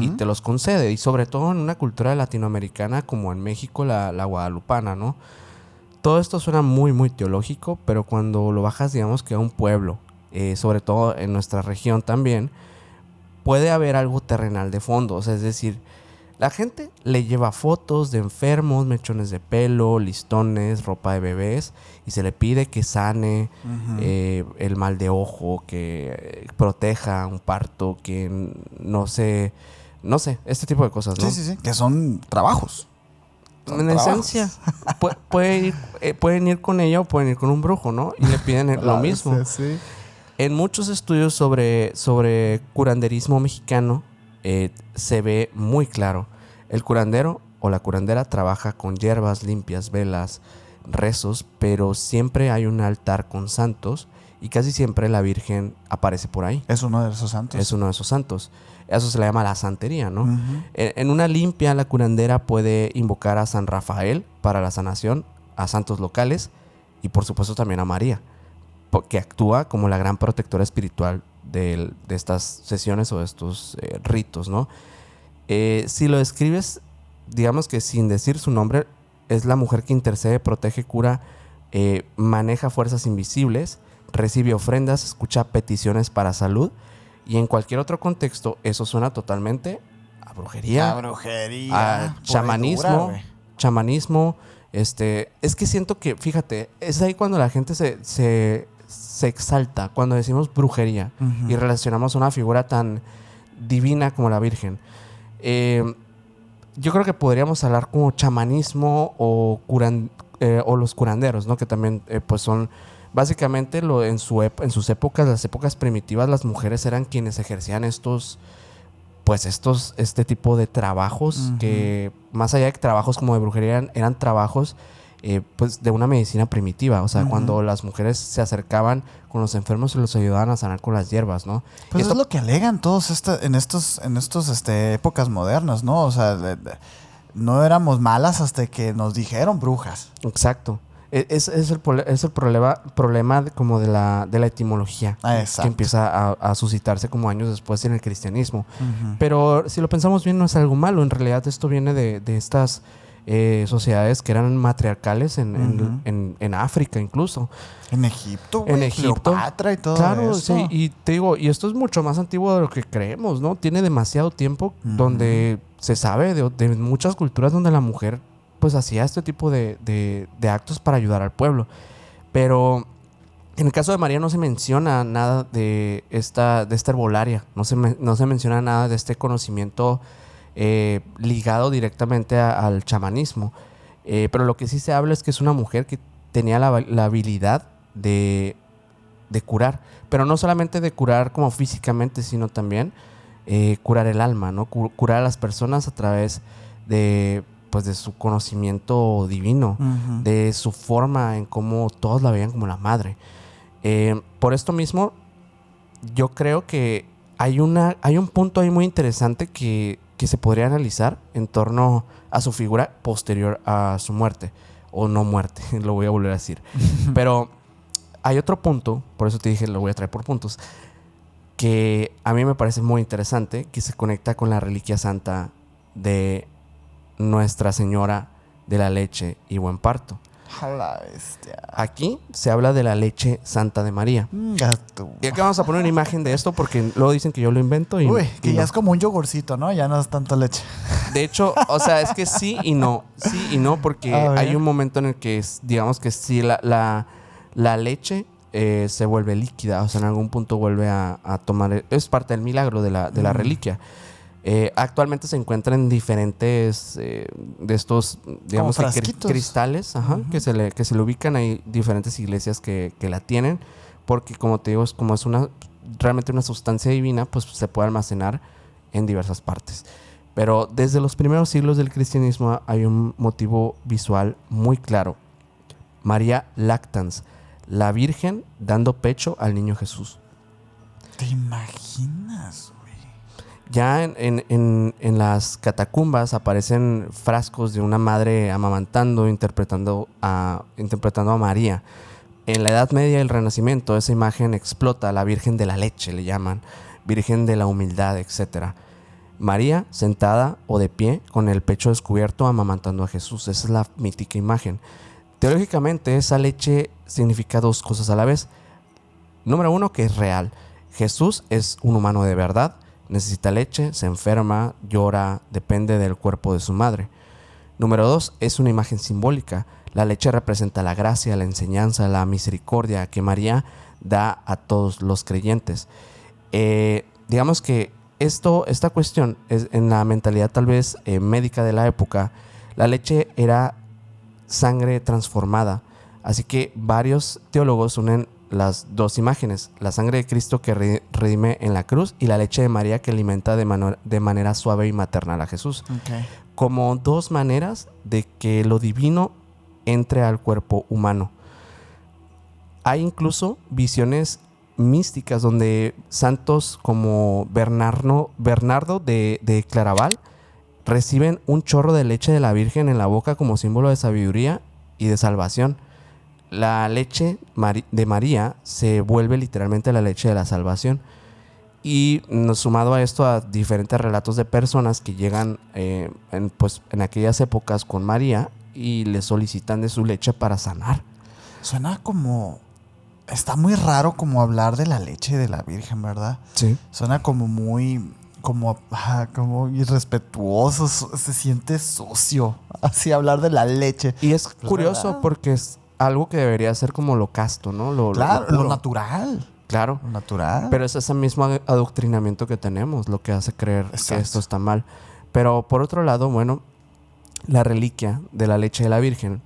y te los concede. Y sobre todo en una cultura latinoamericana como en México, la guadalupana, ¿no? Todo esto suena muy, muy teológico, pero cuando lo bajas, digamos que a un pueblo, sobre todo en nuestra región también, puede haber algo terrenal de fondo. O sea, es decir, la gente le lleva fotos de enfermos, mechones de pelo, listones, ropa de bebés y se le pide que sane el mal de ojo, que proteja un parto, que no sé, este tipo de cosas, ¿no? Sí. Que son trabajos. En esencia, pueden ir con ella o pueden ir con un brujo, ¿no? Y le piden lo mismo. Sí. En muchos estudios sobre curanderismo mexicano se ve muy claro. El curandero o la curandera trabaja con hierbas limpias, velas, rezos, pero siempre hay un altar con santos y casi siempre la Virgen aparece por ahí. Es uno de esos santos. Es uno de esos santos. Eso se le llama la santería, ¿no? En una limpia, la curandera puede invocar a San Rafael para la sanación, a santos locales y por supuesto también a María, que actúa como la gran protectora espiritual de estas sesiones o de estos ritos, ¿no? Si lo describes, digamos que sin decir su nombre, es la mujer que intercede, protege, cura, maneja fuerzas invisibles, recibe ofrendas, escucha peticiones para salud. Y en cualquier otro contexto, eso suena totalmente a brujería. A brujería. A chamanismo. Chamanismo. Es que siento que, fíjate, es ahí cuando la gente se exalta, cuando decimos brujería y relacionamos a una figura tan divina como la Virgen. Yo creo que podríamos hablar como chamanismo o los curanderos, ¿no? Que también pues son... Básicamente en sus épocas, las épocas primitivas, las mujeres eran quienes ejercían este tipo de trabajos que más allá de trabajos como de brujería eran trabajos pues de una medicina primitiva. O sea, cuando las mujeres se acercaban con los enfermos y los ayudaban a sanar con las hierbas, ¿no? Pues eso es lo que alegan todos en estos épocas modernas, ¿no? O sea, no éramos malas hasta que nos dijeron brujas. Exacto. Es el problema como de la etimología que empieza a suscitarse como años después en el cristianismo. Pero si lo pensamos bien, no es algo malo. En realidad esto viene de estas sociedades que eran matriarcales en África incluso. En Egipto, En Egipto. Cleopatra y todo claro, eso. Sí, y te digo, y esto es mucho más antiguo de lo que creemos, ¿no? Tiene demasiado tiempo donde se sabe de muchas culturas donde la mujer pues hacía este tipo de actos para ayudar al pueblo. Pero en el caso de María no se menciona nada de esta herbolaria, no se menciona nada de este conocimiento ligado directamente al chamanismo. Pero lo que sí se habla es que es una mujer que tenía la habilidad de curar, pero no solamente de curar como físicamente, sino también curar el alma, ¿no? Curar a las personas a través de, pues, de su conocimiento divino, Ujú. de su forma en cómo todos la veían como la madre. Por esto mismo, yo creo que hay un punto ahí muy interesante que se podría analizar en torno a su figura posterior a su muerte, o no muerte, lo voy a volver a decir. Pero hay otro punto, por eso te dije, lo voy a traer por puntos, que a mí me parece muy interesante, que se conecta con la reliquia santa de Nuestra Señora de la Leche y Buen Parto. A la bestia. Aquí se habla de la leche santa de María. Gato. Y aquí vamos a poner una imagen de esto porque luego dicen que yo lo invento y, Uy, que y ya no. es como un yogurcito, ¿no? Ya no es tanto leche. De hecho, o sea, es que sí y no. Sí y no, porque A ver. hay un momento en el que digamos que sí, la leche se vuelve líquida. O sea, en algún punto vuelve a tomar. Es parte del milagro de la reliquia. Actualmente se encuentra en diferentes de estos, digamos, Como que frasquitos. cristales, ajá, que se le ubican. Hay diferentes iglesias que la tienen, porque como te digo, como es realmente una sustancia divina, pues se puede almacenar en diversas partes. Pero desde los primeros siglos del cristianismo hay un motivo visual muy claro. María Lactans, la Virgen dando pecho al niño Jesús. ¿Te imaginas, güey? Ya en las catacumbas aparecen frascos de una madre amamantando, interpretando a María. En la Edad Media y el Renacimiento, esa imagen explota, la Virgen de la Leche le llaman, Virgen de la Humildad, etc. María sentada o de pie con el pecho descubierto amamantando a Jesús. Esa es la mítica imagen. Teológicamente, esa leche significa dos cosas a la vez. Número uno, que es real. Jesús es un humano de verdad. Necesita leche, se enferma, llora, depende del cuerpo de su madre. Número dos, es una imagen simbólica. La leche representa la gracia, la enseñanza, la misericordia que María da a todos los creyentes. Digamos que esta cuestión es en la mentalidad tal vez médica de la época. La leche era sangre transformada. Así que varios teólogos unen las dos imágenes, la sangre de Cristo que redime en la cruz y la leche de María que alimenta de manera suave y maternal a Jesús, como dos maneras de que lo divino entre al cuerpo humano. Hay incluso visiones místicas donde santos como Bernardo de Claraval reciben un chorro de leche de la Virgen en la boca como símbolo de sabiduría y de salvación. La leche de María se vuelve literalmente la leche de la salvación. Y sumado a esto, a diferentes relatos de personas que llegan en aquellas épocas con María y le solicitan de su leche para sanar. Suena como... Está muy raro como hablar de la leche de la Virgen, ¿verdad? Sí. Suena como muy... Como irrespetuoso, se siente sucio. Así hablar de la leche. Y es Pues, curioso ¿verdad? porque es algo que debería ser como lo casto, ¿no? Claro, puro. lo natural. Claro. Lo natural. Pero es ese mismo adoctrinamiento que tenemos lo que hace creer Exacto. que esto está mal. Pero por otro lado, bueno, la reliquia de la leche de la Virgen,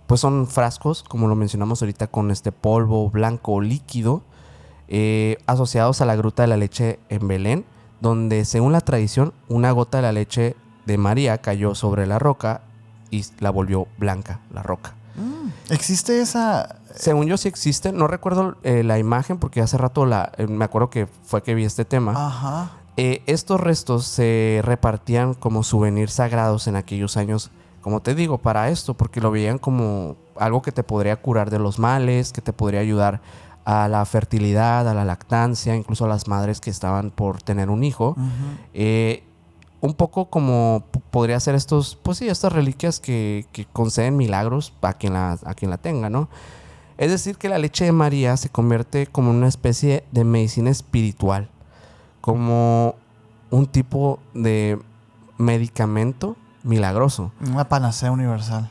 pues son frascos, como lo mencionamos ahorita, con este polvo blanco líquido, asociados a la gruta de la leche en Belén, donde según la tradición, una gota de la leche de María cayó sobre la roca y la volvió blanca, la roca. ¿Existe esa...? Según yo sí existe, no recuerdo la imagen porque hace rato me acuerdo que fue que vi este tema. Ajá. Estos restos se repartían como souvenirs sagrados en aquellos años, como te digo, para esto, porque lo veían como algo que te podría curar de los males, que te podría ayudar a la fertilidad, a la lactancia, incluso a las madres que estaban por tener un hijo. Uh-huh. Un poco como podría ser estos, pues sí, estas reliquias que conceden milagros a quien la tenga, ¿no? Es decir, que la leche de María se convierte como una especie de medicina espiritual, como un tipo de medicamento milagroso. Una panacea universal.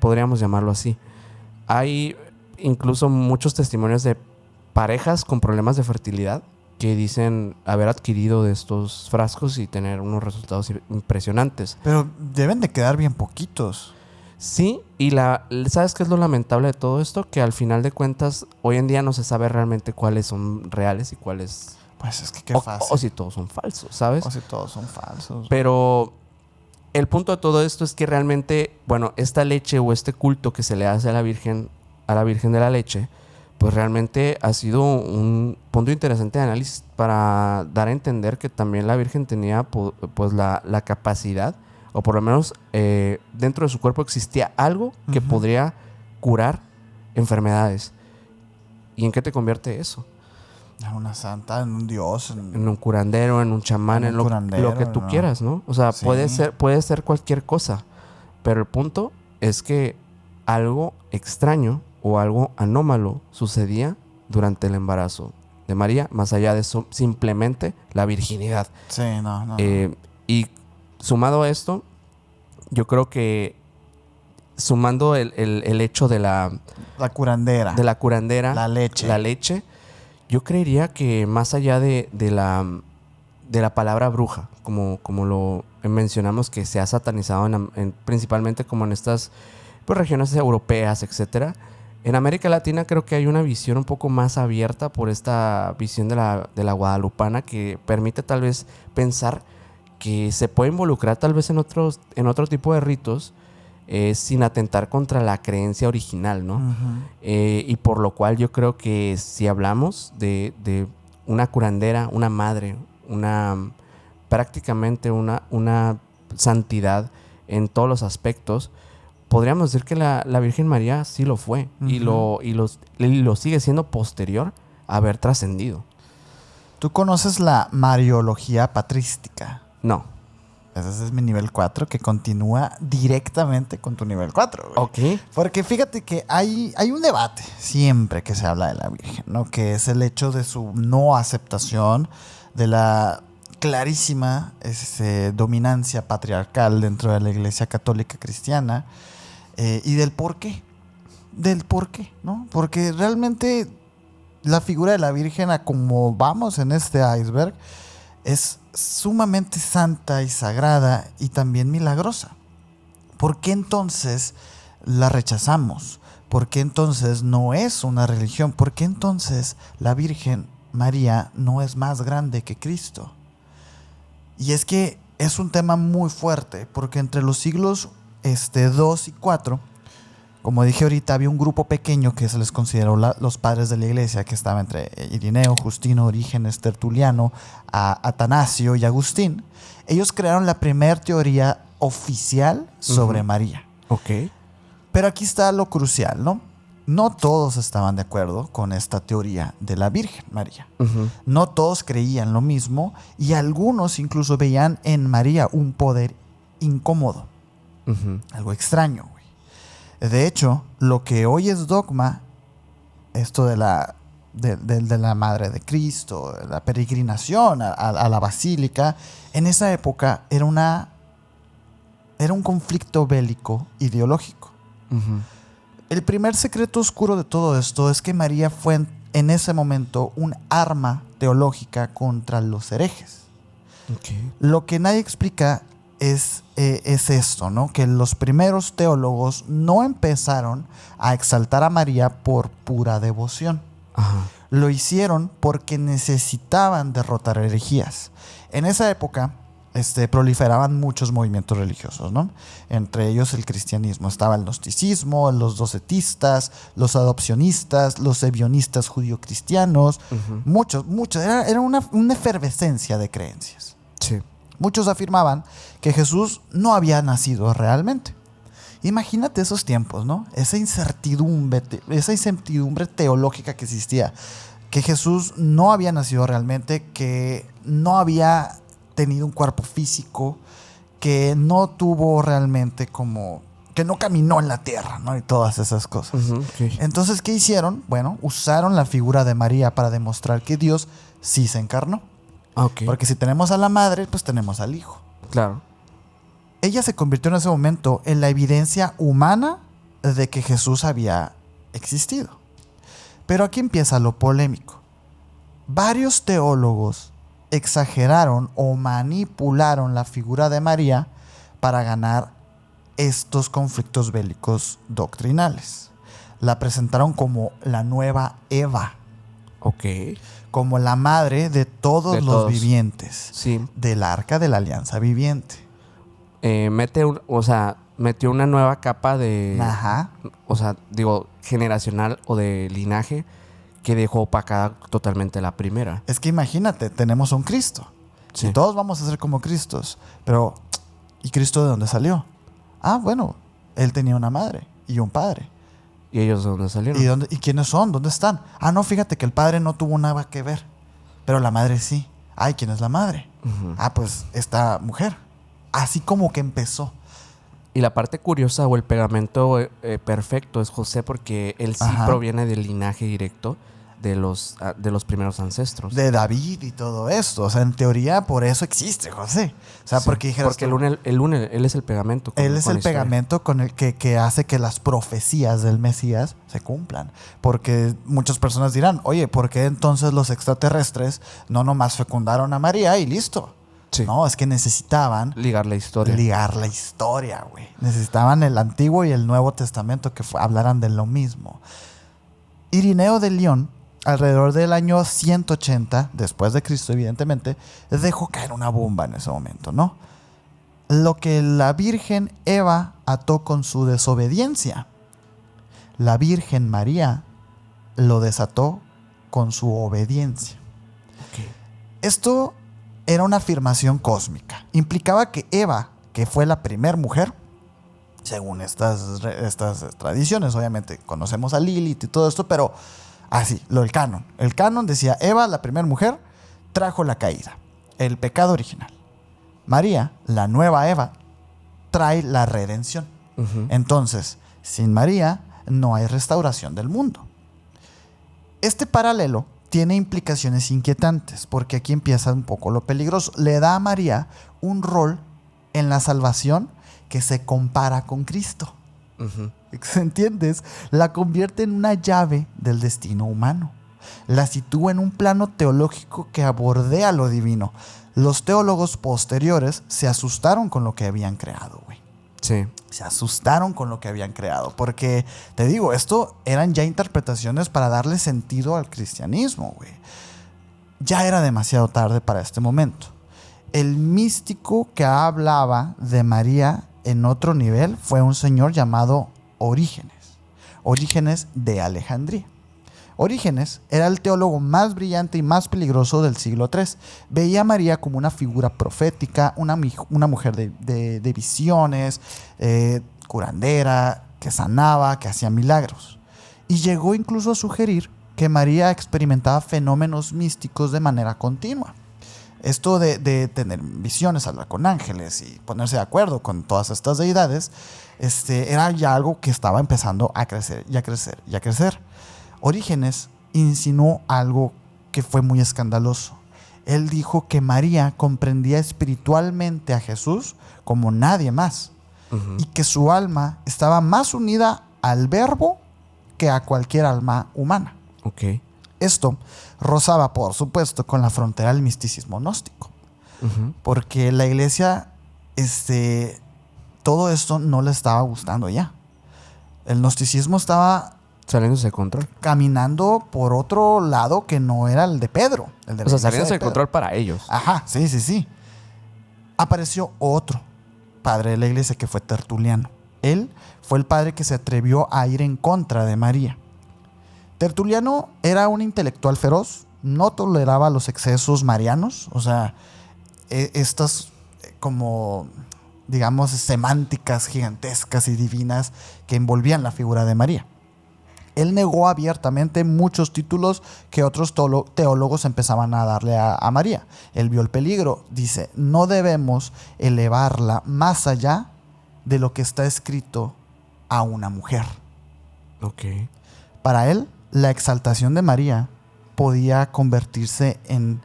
Podríamos llamarlo así. Hay incluso muchos testimonios de parejas con problemas de fertilidad que dicen haber adquirido de estos frascos y tener unos resultados impresionantes. Pero deben de quedar bien poquitos. Sí, y ¿sabes qué es lo lamentable de todo esto? Que al final de cuentas, hoy en día no se sabe realmente cuáles son reales y cuáles... Pues es que qué fácil. O si todos son falsos, ¿sabes? O si todos son falsos. Pero el punto de todo esto es que realmente, bueno, esta leche o este culto que se le hace a la Virgen de la Leche, pues realmente ha sido un punto interesante de análisis para dar a entender que también la Virgen tenía pues la capacidad, o por lo menos dentro de su cuerpo existía algo que podría curar enfermedades. ¿Y en qué te convierte eso? En una santa, en un dios. En un curandero, en un chamán, en lo que tú quieras, ¿no? O sea, sí. puede ser cualquier cosa. Pero el punto es que algo extraño o algo anómalo sucedía durante el embarazo de María, más allá de eso, simplemente la virginidad. Sí, no. Y sumado a esto, yo creo que sumando el hecho de la curandera. De la curandera. La leche. Yo creería que más allá de la palabra bruja, como lo mencionamos, que se ha satanizado principalmente como en estas pues, regiones europeas, etcétera. En América Latina creo que hay una visión un poco más abierta por esta visión de la guadalupana que permite tal vez pensar que se puede involucrar tal vez en otro tipo de ritos sin atentar contra la creencia original, ¿no? Y por lo cual yo creo que si hablamos de una curandera, una madre, prácticamente una santidad en todos los aspectos, podríamos decir que la Virgen María sí lo fue y lo sigue siendo posterior a haber trascendido. ¿Tú conoces la mariología patrística? No. Ese es mi nivel 4 que continúa directamente con tu nivel 4. Ok. Porque fíjate que hay un debate siempre que se habla de la Virgen, ¿no? Que es el hecho de su no aceptación, de la clarísima dominancia patriarcal dentro de la Iglesia Católica Cristiana y del por qué. Del por qué, ¿no? Porque realmente la figura de la Virgen, a como vamos en este iceberg, es sumamente santa y sagrada y también milagrosa. ¿Por qué entonces la rechazamos? ¿Por qué entonces no es una religión? ¿Por qué entonces la Virgen María no es más grande que Cristo? Y es que es un tema muy fuerte, porque entre los siglos 2 y 4, como dije ahorita, había un grupo pequeño que se les consideró los padres de la iglesia, que estaba entre Irineo, Justino, Orígenes, Tertuliano, Atanasio y Agustín. Ellos crearon la primera teoría oficial sobre María. Ok. Pero aquí está lo crucial, ¿no? No todos estaban de acuerdo con esta teoría de la Virgen María. No todos creían lo mismo y algunos incluso veían en María un poder incómodo. Algo extraño. De hecho, lo que hoy es dogma, esto de la Madre de Cristo, la peregrinación a la basílica, en esa época era un conflicto bélico ideológico. El primer secreto oscuro de todo esto es que María fue en ese momento un arma teológica contra los herejes. Okay. Lo que nadie explica es esto, ¿no? Que los primeros teólogos no empezaron a exaltar a María por pura devoción. Lo hicieron porque necesitaban derrotar herejías. En esa época proliferaban muchos movimientos religiosos, ¿no? Entre ellos el cristianismo. Estaba el gnosticismo, los docetistas, los adopcionistas, los ebionistas judío-cristianos. Muchos. Era una efervescencia de creencias. Sí. Muchos afirmaban que Jesús no había nacido realmente. Imagínate esos tiempos, ¿no? Esa incertidumbre teológica que existía. Que Jesús no había nacido realmente, que no había tenido un cuerpo físico, que no tuvo realmente que no caminó en la tierra, ¿no? Y todas esas cosas. Okay. Entonces, ¿qué hicieron? Bueno, usaron la figura de María para demostrar que Dios sí se encarnó. Okay. Porque si tenemos a la madre, pues tenemos al hijo. Claro. ella se convirtió en ese momento en la evidencia humana de que Jesús había existido. Pero aquí empieza lo polémico. Varios teólogos exageraron o manipularon la figura de María para ganar estos conflictos bélicos doctrinales. La presentaron como la nueva Eva. Ok. Como la madre de todos los vivientes. Sí. Del arca de la alianza viviente. Metió una nueva capa de... Ajá. Generacional o de linaje que dejó opacada totalmente la primera. Es que imagínate, tenemos un Cristo. Sí. Y todos vamos a ser como Cristos. Pero, ¿y Cristo de dónde salió? Ah, bueno, él tenía una madre y un padre. ¿Y ellos de dónde salieron? ¿Y quiénes son? ¿Dónde están? Ah, no, fíjate que el padre no tuvo nada que ver. Pero la madre sí. Ay, ¿quién es la madre? Uh-huh. Ah, pues esta mujer. Así como que empezó. Y la parte curiosa o el pegamento perfecto es José porque él sí proviene del linaje directo de los primeros ancestros. De David y todo esto. O sea, en teoría por eso existe José. O sea, sí, porque dijeras porque él es el pegamento. Él es el pegamento con el que hace que las profecías del Mesías se cumplan. Porque muchas personas dirán, oye, ¿por qué entonces los extraterrestres no nomás fecundaron a María y listo? Sí. No, es que necesitaban ligar la historia, güey. Necesitaban el Antiguo y el Nuevo Testamento que hablaran de lo mismo. Irineo de León, alrededor del año 180, después de Cristo, evidentemente, dejó caer una bomba en ese momento, ¿no? Lo que la Virgen Eva ató con su desobediencia, la Virgen María lo desató con su obediencia. Okay. Esto era una afirmación cósmica. Implicaba que Eva, que fue la primera mujer, según estas tradiciones, obviamente conocemos a Lilith y todo esto, pero así, el canon. El canon decía, Eva, la primera mujer, trajo la caída, el pecado original. María, la nueva Eva, trae la redención. Uh-huh. Entonces, sin María no hay restauración del mundo. Este paralelo tiene implicaciones inquietantes, porque aquí empieza un poco lo peligroso. Le da a María un rol en la salvación que se compara con Cristo. Uh-huh. ¿Entiendes? La convierte en una llave del destino humano. La sitúa en un plano teológico que bordea lo divino. Los teólogos posteriores se asustaron con lo que habían creado, güey. Sí. Se asustaron con lo que habían creado. Porque, te digo, esto eran ya interpretaciones para darle sentido al cristianismo, güey. Ya era demasiado tarde para este momento. El místico que hablaba de María en otro nivel fue un señor llamado Orígenes. Orígenes de Alejandría. Orígenes era el teólogo más brillante y más peligroso del siglo III. Veía a María como una figura profética, una mujer de visiones, curandera, que sanaba, que hacía milagros. Y llegó incluso a sugerir que María experimentaba fenómenos místicos de manera continua. Esto de tener visiones, hablar con ángeles y ponerse de acuerdo con todas estas deidades, era ya algo que estaba empezando a crecer y a crecer y a crecer. Orígenes insinuó algo que fue muy escandaloso. Él dijo que María comprendía espiritualmente a Jesús como nadie más. Uh-huh. Y que su alma estaba más unida al Verbo que a cualquier alma humana. Okay. Esto rozaba, por supuesto, con la frontera del misticismo gnóstico. Uh-huh. Porque la iglesia, todo esto no le estaba gustando ya. El gnosticismo estaba saliéndose de control. Caminando por otro lado que no era el de Pedro. Saliéndose de control para ellos. Ajá, sí. Apareció otro padre de la iglesia que fue Tertuliano. Él fue el padre que se atrevió a ir en contra de María. Tertuliano era un intelectual feroz, no toleraba los excesos marianos, o sea, estas como, digamos, semánticas gigantescas y divinas que envolvían la figura de María. Él negó abiertamente muchos títulos que otros teólogos empezaban a darle a María. Él vio el peligro. Dice, no debemos elevarla más allá de lo que está escrito a una mujer. Okay. Para él, la exaltación de María podía convertirse en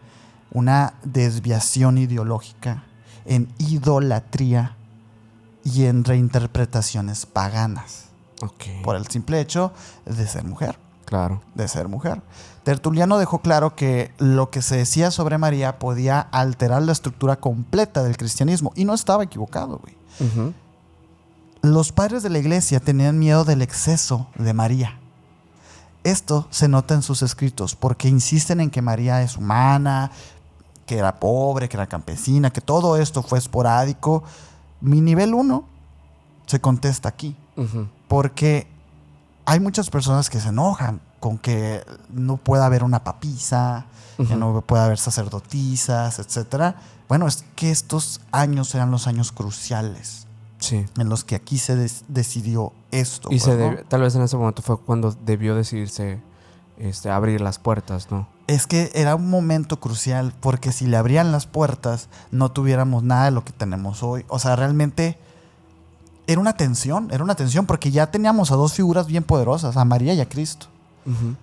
una desviación ideológica, en idolatría y en reinterpretaciones paganas. Ok. Por el simple hecho de ser mujer. Claro. De ser mujer. Tertuliano dejó claro que lo que se decía sobre María podía alterar la estructura completa del cristianismo. Y no estaba equivocado, güey. Ujú. Los padres de la iglesia tenían miedo del exceso de María. Esto se nota en sus escritos porque insisten en que María es humana, que era pobre, que era campesina, que todo esto fue esporádico. Mi nivel 1 se contesta aquí. Ujú. Porque hay muchas personas que se enojan con que no pueda haber una papisa, que no pueda haber sacerdotisas, etc. Bueno, es que estos años eran los años cruciales Sí. en los que aquí se decidió esto. Y pues, ¿no? tal vez en ese momento fue cuando debió decidirse abrir las puertas, ¿no? Es que era un momento crucial porque si le abrían las puertas no tuviéramos nada de lo que tenemos hoy. O sea, realmente era una tensión porque ya teníamos a dos figuras bien poderosas, a María y a Cristo. Ujú.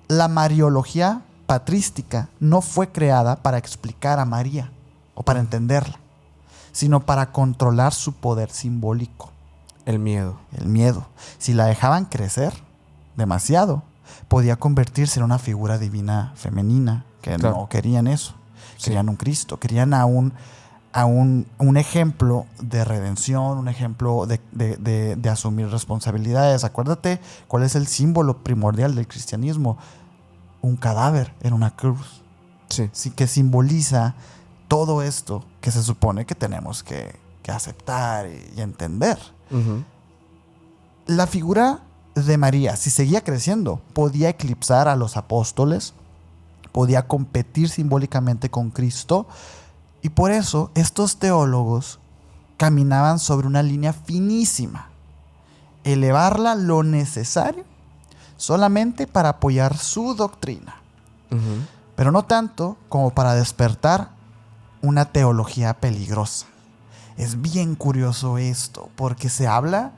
La mariología patrística no fue creada para explicar a María o para entenderla, sino para controlar su poder simbólico, El miedo. el miedo. Si la dejaban crecer demasiado, podía convertirse en una figura divina femenina, que Claro. no querían eso. Sí. Querían un Cristo, querían a un ejemplo de redención, un ejemplo de asumir responsabilidades. Acuérdate cuál es el símbolo primordial del cristianismo. Un cadáver en una cruz. Sí. Sí, que simboliza todo esto que se supone que tenemos que aceptar y entender. Ujú. La figura de María, si seguía creciendo, podía eclipsar a los apóstoles, podía competir simbólicamente con Cristo, y por eso estos teólogos caminaban sobre una línea finísima. Elevarla lo necesario solamente para apoyar su doctrina, Ujú. pero no tanto como para despertar una teología peligrosa. Es bien curioso esto, porque se habla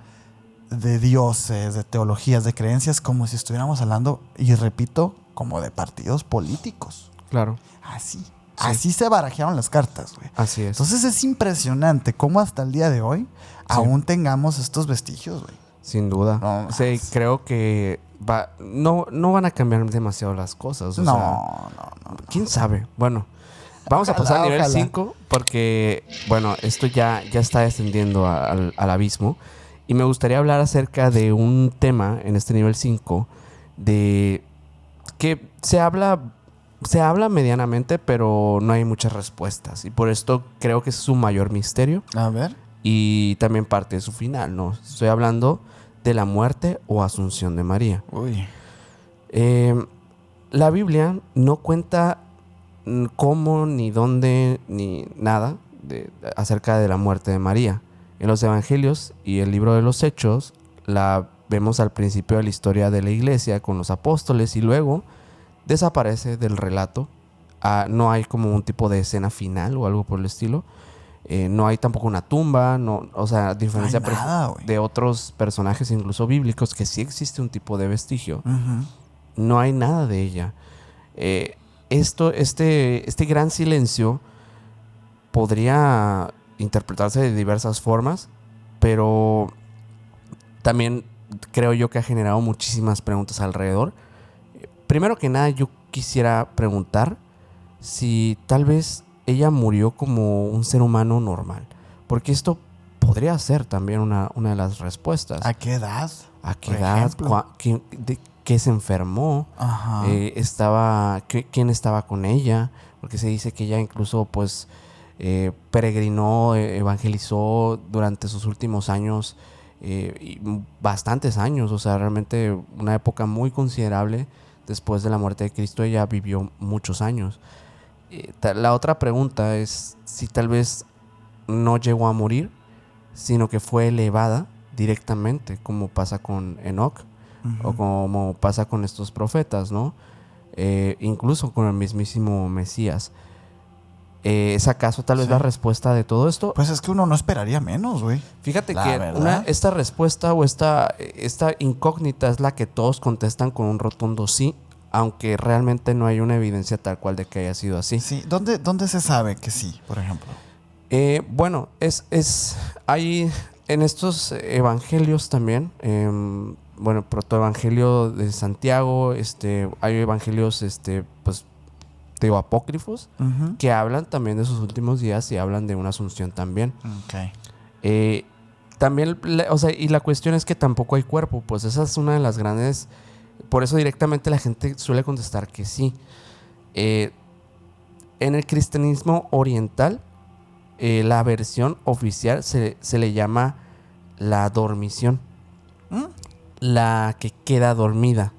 de dioses, de teologías, de creencias, como si estuviéramos hablando, y repito, como de partidos políticos. Claro. Así se barajearon las cartas, güey. Así es. Entonces es impresionante cómo hasta el día de hoy aún tengamos estos vestigios, güey. Sin duda. No, Sí, creo que no van a cambiar demasiado las cosas. O sea, No. ¿quién sabe? Bueno, vamos a Ojalá, pasar al nivel ojalá. 5 porque, bueno, esto ya está descendiendo al abismo. Y me gustaría hablar acerca de un tema en este nivel 5 de que se habla medianamente, pero no hay muchas respuestas. Y por esto creo que es su mayor misterio A ver. y también parte de su final, ¿no? Estoy hablando de la muerte o asunción de María. Uy. La Biblia no cuenta cómo, ni dónde, ni nada acerca de la muerte de María. En los Evangelios y el libro de los Hechos la vemos al principio de la historia de la iglesia con los apóstoles y luego desaparece del relato. No hay como un tipo de escena final o algo por el estilo. No hay tampoco una tumba, no, o sea, a diferencia No hay nada, güey. de otros personajes incluso bíblicos que sí existe un tipo de vestigio. Ujú. No hay nada de ella. Este gran silencio podría interpretarse de diversas formas, pero también creo yo que ha generado muchísimas preguntas alrededor. Primero que nada, yo quisiera preguntar si tal vez ella murió como un ser humano normal, porque esto podría ser también una de las respuestas. ¿A qué edad? ¿A qué por edad? ejemplo? ¿Qué se enfermó? Ajá. ¿Quién estaba con ella? Porque se dice que ella incluso pues peregrinó, evangelizó durante sus últimos años, y bastantes años, o sea, realmente una época muy considerable. Después de la muerte de Cristo ella vivió muchos años. La otra pregunta es si tal vez no llegó a morir, sino que fue elevada directamente, como pasa con Enoc, o como pasa con estos profetas, ¿no? Incluso con el mismísimo Mesías. ¿Es acaso tal vez la respuesta de todo esto? Pues es que uno no esperaría menos, güey. Fíjate La que verdad. esta respuesta o esta incógnita es la que todos contestan con un rotundo sí, aunque realmente no hay una evidencia tal cual de que haya sido así. Sí. ¿Dónde se sabe que sí, por ejemplo? Bueno, hay en estos evangelios también, bueno, protoevangelio de Santiago, hay evangelios, pues, digo, apócrifos, Ujú. que hablan también de sus últimos días y hablan de una asunción también. Ok. También, o sea, y la cuestión es que tampoco hay cuerpo, pues esa es una de las grandes, por eso directamente la gente suele contestar que sí. En el cristianismo oriental, la versión oficial se le llama la dormición, ¿Mm? la que queda dormida,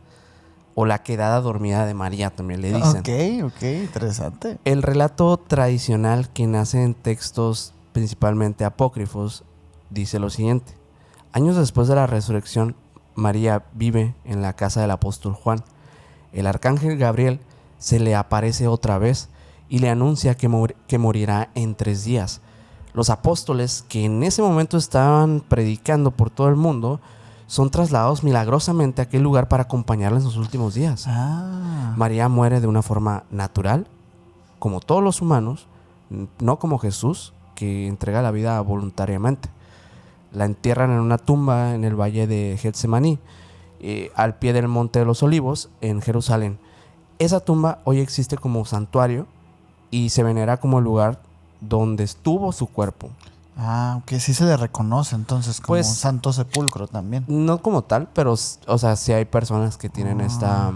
o la quedada dormida de María también le dicen. Ok, interesante. El relato tradicional que nace en textos principalmente apócrifos dice lo siguiente. Años después de la resurrección, María vive en la casa del apóstol Juan. El arcángel Gabriel se le aparece otra vez y le anuncia que morirá en 3 días. Los apóstoles, que en ese momento estaban predicando por todo el mundo, son trasladados milagrosamente a aquel lugar para acompañarla en sus últimos días. María muere de una forma natural, como todos los humanos, no como Jesús, que entrega la vida voluntariamente. La entierran en una tumba en el valle de Getsemaní, al pie del Monte de los Olivos, en Jerusalén. Esa tumba hoy existe como santuario y se venera como el lugar donde estuvo su cuerpo. Ok, sí se le reconoce entonces como Pues, un santo sepulcro también. No como tal, pero, o sea, sí hay personas que tienen esta...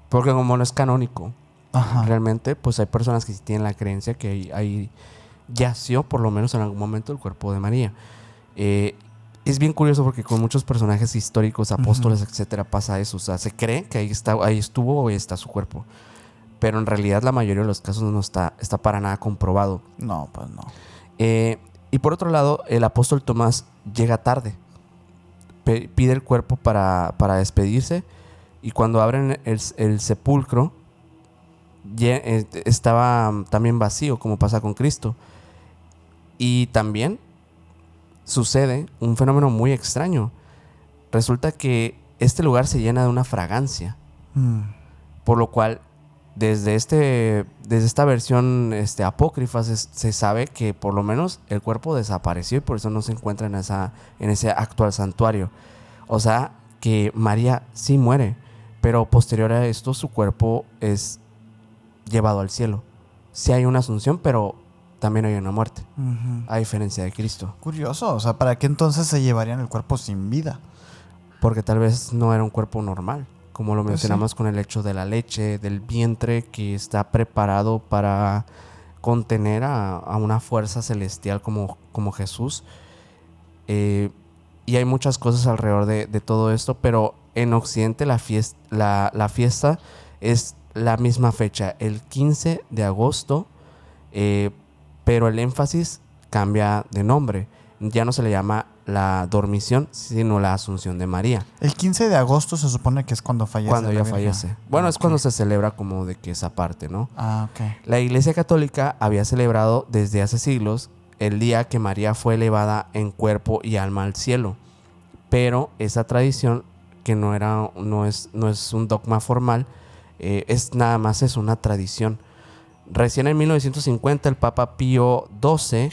Porque como no es canónico, Ajá. realmente, pues hay personas que sí tienen la creencia que ahí yació, por lo menos en algún momento, el cuerpo de María. Es bien curioso porque con muchos personajes históricos, apóstoles, etcétera, pasa eso. O sea, se cree que ahí estuvo o ahí está su cuerpo. Pero en realidad la mayoría de los casos no está para nada comprobado. No, pues no. Y por otro lado, el apóstol Tomás llega tarde. Pide el cuerpo para despedirse. Y cuando abren el sepulcro, estaba también vacío, como pasa con Cristo. Y también sucede un fenómeno muy extraño. Resulta que este lugar se llena de una fragancia. Por lo cual, desde esta versión apócrifa se sabe que por lo menos el cuerpo desapareció y por eso no se encuentra en ese actual santuario. O sea que María sí muere, pero posterior a esto su cuerpo es llevado al cielo. Sí hay una asunción, pero también hay una muerte, a diferencia de Cristo. Curioso, o sea, ¿para qué entonces se llevarían el cuerpo sin vida? Porque tal vez no era un cuerpo normal, como lo Pues mencionamos sí. con el hecho de la leche, del vientre que está preparado para contener a una fuerza celestial como Jesús. Y hay muchas cosas alrededor de todo esto, pero en Occidente la fiesta es la misma fecha, el 15 de agosto, pero el énfasis cambia de nombre. Ya no se le llama la dormición, sino la Asunción de María. El 15 de agosto se supone que es cuando fallece. Cuando la ella Virgen. fallece. Bueno, es cuando se celebra como de que esa parte, ¿no? Ok. La Iglesia Católica había celebrado desde hace siglos el día que María fue elevada en cuerpo y alma al cielo. Pero esa tradición, que no es un dogma formal, es nada más es una tradición. Recién en 1950 el Papa Pío XII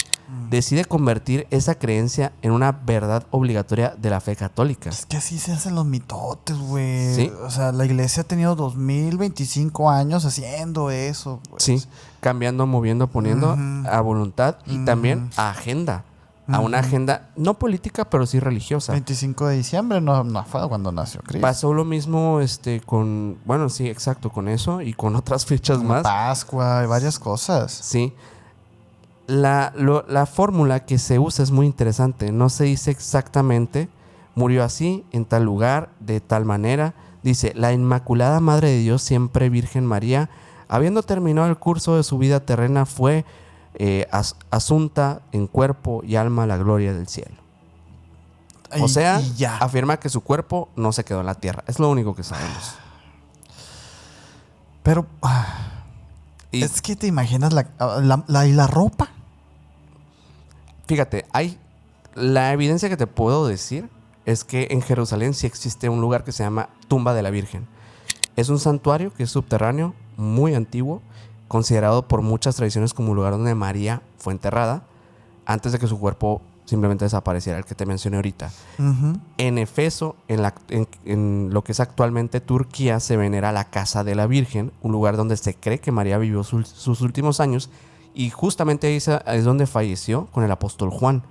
decide convertir esa creencia en una verdad obligatoria de la fe católica. Es que así se hacen los mitotes, güey. Sí. O sea, la iglesia ha tenido 2025 años haciendo eso, güey. Sí, cambiando, moviendo, poniendo a voluntad y también a agenda. A una agenda no política, pero sí religiosa. 25 de diciembre no fue cuando nació Cristo. Pasó lo mismo con, bueno, sí, exacto, con eso y con otras fechas Como más. Pascua y varias cosas. Sí. La fórmula que se usa es muy interesante. No se dice exactamente, murió así, en tal lugar, de tal manera. Dice, la Inmaculada Madre de Dios, siempre Virgen María, habiendo terminado el curso de su vida terrena, fue asunta en cuerpo y alma a la gloria del cielo. O sea, y ya. afirma que su cuerpo no se quedó en la tierra. Es lo único que sabemos. Pero Y es que te imaginas la ropa. fíjate, la evidencia que te puedo decir es que en Jerusalén sí existe un lugar que se llama Tumba de la Virgen. Es un santuario que es subterráneo, muy antiguo, considerado por muchas tradiciones como un lugar donde María fue enterrada. antes de que su cuerpo simplemente desapareciera, el que te mencioné ahorita. Ujú. En Efeso, en lo que es actualmente Turquía, se venera la Casa de la Virgen, un lugar donde se cree que María vivió sus últimos años, y justamente ahí es donde falleció con el apóstol Juan.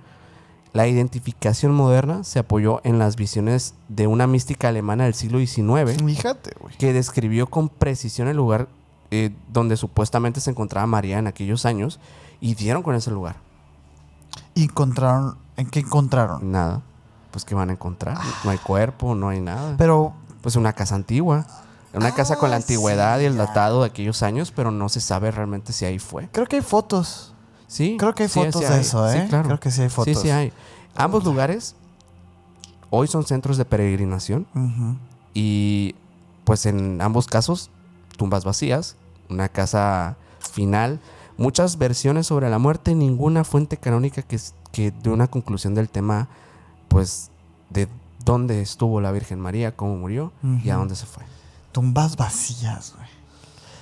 La identificación moderna se apoyó en las visiones de una mística alemana del siglo XIX Fíjate, güey. que describió con precisión el lugar donde supuestamente se encontraba María en aquellos años, y dieron con ese lugar. Encontraron, ¿en qué encontraron? Nada. Pues ¿qué van a encontrar? No hay cuerpo, no hay nada. Pero Pues una casa antigua. Una casa con la antigüedad sí, y el ya. datado de aquellos años, pero no se sabe realmente si ahí fue. creo que hay fotos. Sí. Creo que hay sí, fotos sí de hay. eso, ¿eh? Sí, claro. Creo que sí hay fotos. Sí, sí hay. Ambos lugares hoy son centros de peregrinación Ujú. y pues en ambos casos tumbas vacías, una casa final, muchas versiones sobre la muerte, ninguna fuente canónica que dé una conclusión del tema, pues de dónde estuvo la Virgen María, cómo murió y a Ujú. dónde se fue. Tumbas vacías, güey.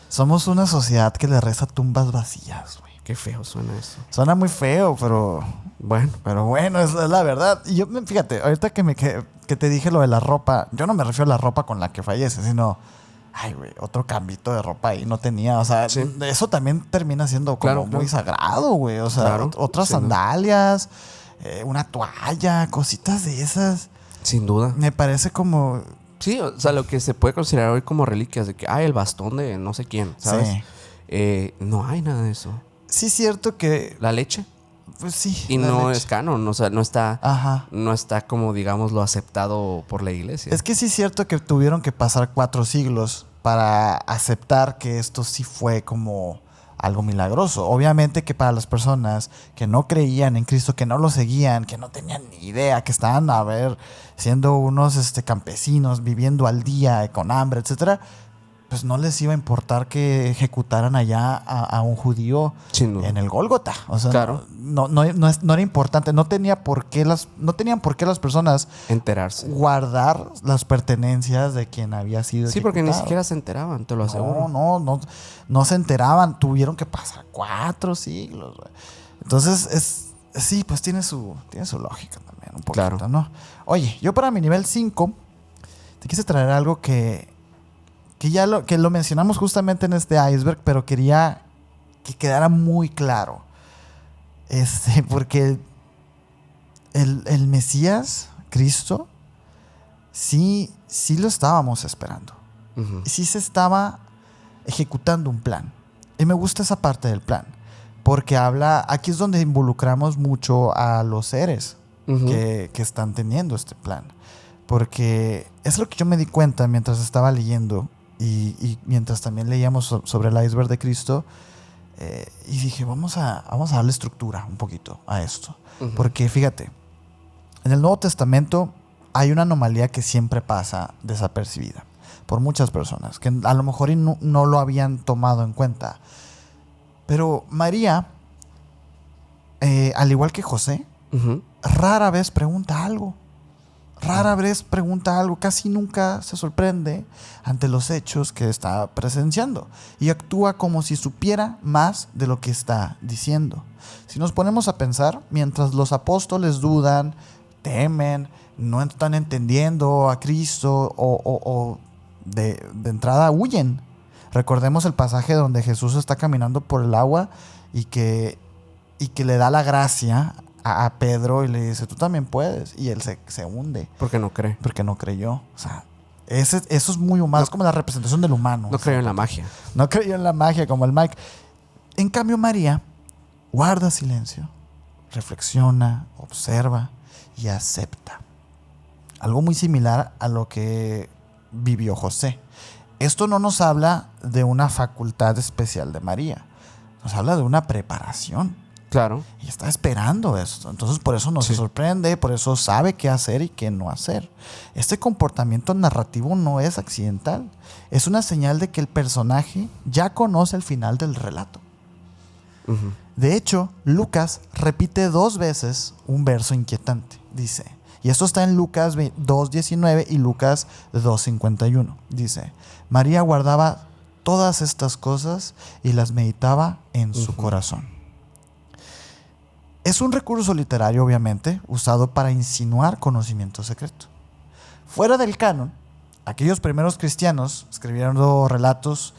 Somos una sociedad que le reza tumbas vacías, güey. Qué feo suena eso. Suena muy feo, Bueno, pero bueno, es la verdad. Y yo, fíjate, ahorita que te dije lo de la ropa, yo no me refiero a la ropa con la que fallece, sino, ay, güey, otro cambito de ropa ahí no tenía. O sea, Sí. eso también termina siendo como Claro, muy claro. sagrado, güey. O sea, Claro, otras sin duda. sandalias, una toalla, cositas de esas. sin duda. Me parece como... Sí, o sea, lo que se puede considerar hoy como reliquias de que, el bastón de no sé quién, ¿sabes? Sí. No hay nada de eso. Sí es cierto que... La leche. Pues sí. Y la no leche. es canon, o sea, no está, Ajá. no está como, digamos, lo aceptado por la iglesia. Es que sí es cierto que tuvieron que pasar 4 siglos para aceptar que esto sí fue como algo milagroso. Obviamente que para las personas que no creían en Cristo, que no lo seguían, que no tenían ni idea, que estaban, siendo unos campesinos, viviendo al día, con hambre, etcétera, pues no les iba a importar que ejecutaran allá a un judío Sin duda. en el Gólgota. O sea, Claro. no era importante. No tenían por qué las personas Enterarse. guardar las pertenencias de quien había sido Sí, porque ni ejecutado. siquiera se enteraban, te lo aseguro. No se enteraban. Tuvieron que pasar 4 siglos, güey. Entonces, sí, pues tiene su lógica también, un poquito, Claro. ¿no? Oye, yo para mi nivel 5 te quise traer algo que lo mencionamos justamente en este iceberg, pero quería que quedara muy claro. Porque el Mesías, Cristo, sí lo estábamos esperando. Ujú. Sí se estaba ejecutando un plan. Y me gusta esa parte del plan. Porque aquí es donde involucramos mucho a los seres Ujú. que están teniendo este plan. Porque es lo que yo me di cuenta mientras estaba leyendo y mientras también leíamos sobre el iceberg de Cristo. Y dije, vamos a darle estructura un poquito a esto. Ujú. Porque fíjate, en el Nuevo Testamento hay una anomalía que siempre pasa desapercibida por muchas personas, que a lo mejor no lo habían tomado en cuenta. Pero María, al igual que José, Ujú. rara vez pregunta algo. Casi nunca se sorprende ante los hechos que está presenciando y actúa como si supiera más de lo que está diciendo. Si nos ponemos a pensar, mientras los apóstoles dudan, temen, no están entendiendo a Cristo o de entrada huyen. Recordemos el pasaje donde Jesús está caminando por el agua y que le da la gracia a Pedro y le dice, tú también puedes. Y él se hunde Porque no cree. porque no creyó. O sea, eso es muy humano. Es como la representación del humano. No creyó en la magia. No creyó en la magia como el Mike. En cambio, María guarda silencio, reflexiona, observa y acepta. Algo muy similar a lo que vivió José. Esto no nos habla de una facultad especial de María. Nos habla de una preparación. Claro. Y está esperando esto. Entonces, por eso no se Sí. sorprende, por eso sabe qué hacer y qué no hacer. Este comportamiento narrativo no es accidental. Es una señal de que el personaje ya conoce el final del relato. Ujú. De hecho, Lucas repite 2 veces un verso inquietante. Dice, y esto está en Lucas 2:19 y Lucas 2:51. Dice, María guardaba todas estas cosas y las meditaba en su Ujú. corazón. Es un recurso literario, obviamente, usado para insinuar conocimiento secreto. Fuera del canon, aquellos primeros cristianos escribiendo relatos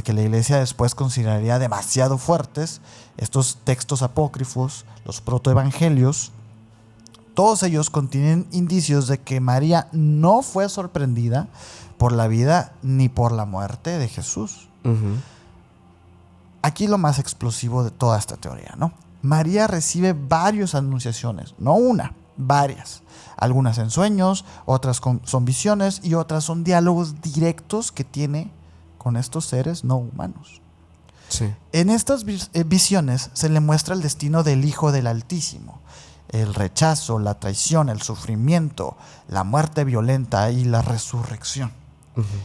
que la iglesia después consideraría demasiado fuertes, estos textos apócrifos, los protoevangelios, todos ellos contienen indicios de que María no fue sorprendida por la vida ni por la muerte de Jesús. Aquí lo más explosivo de toda esta teoría, ¿no? María recibe varias anunciaciones, no una, varias. Algunas en sueños, otras son visiones y otras son diálogos directos que tiene con estos seres no humanos. Sí. En estas visiones se le muestra el destino del Hijo del Altísimo, el rechazo, la traición, el sufrimiento, la muerte violenta y la resurrección.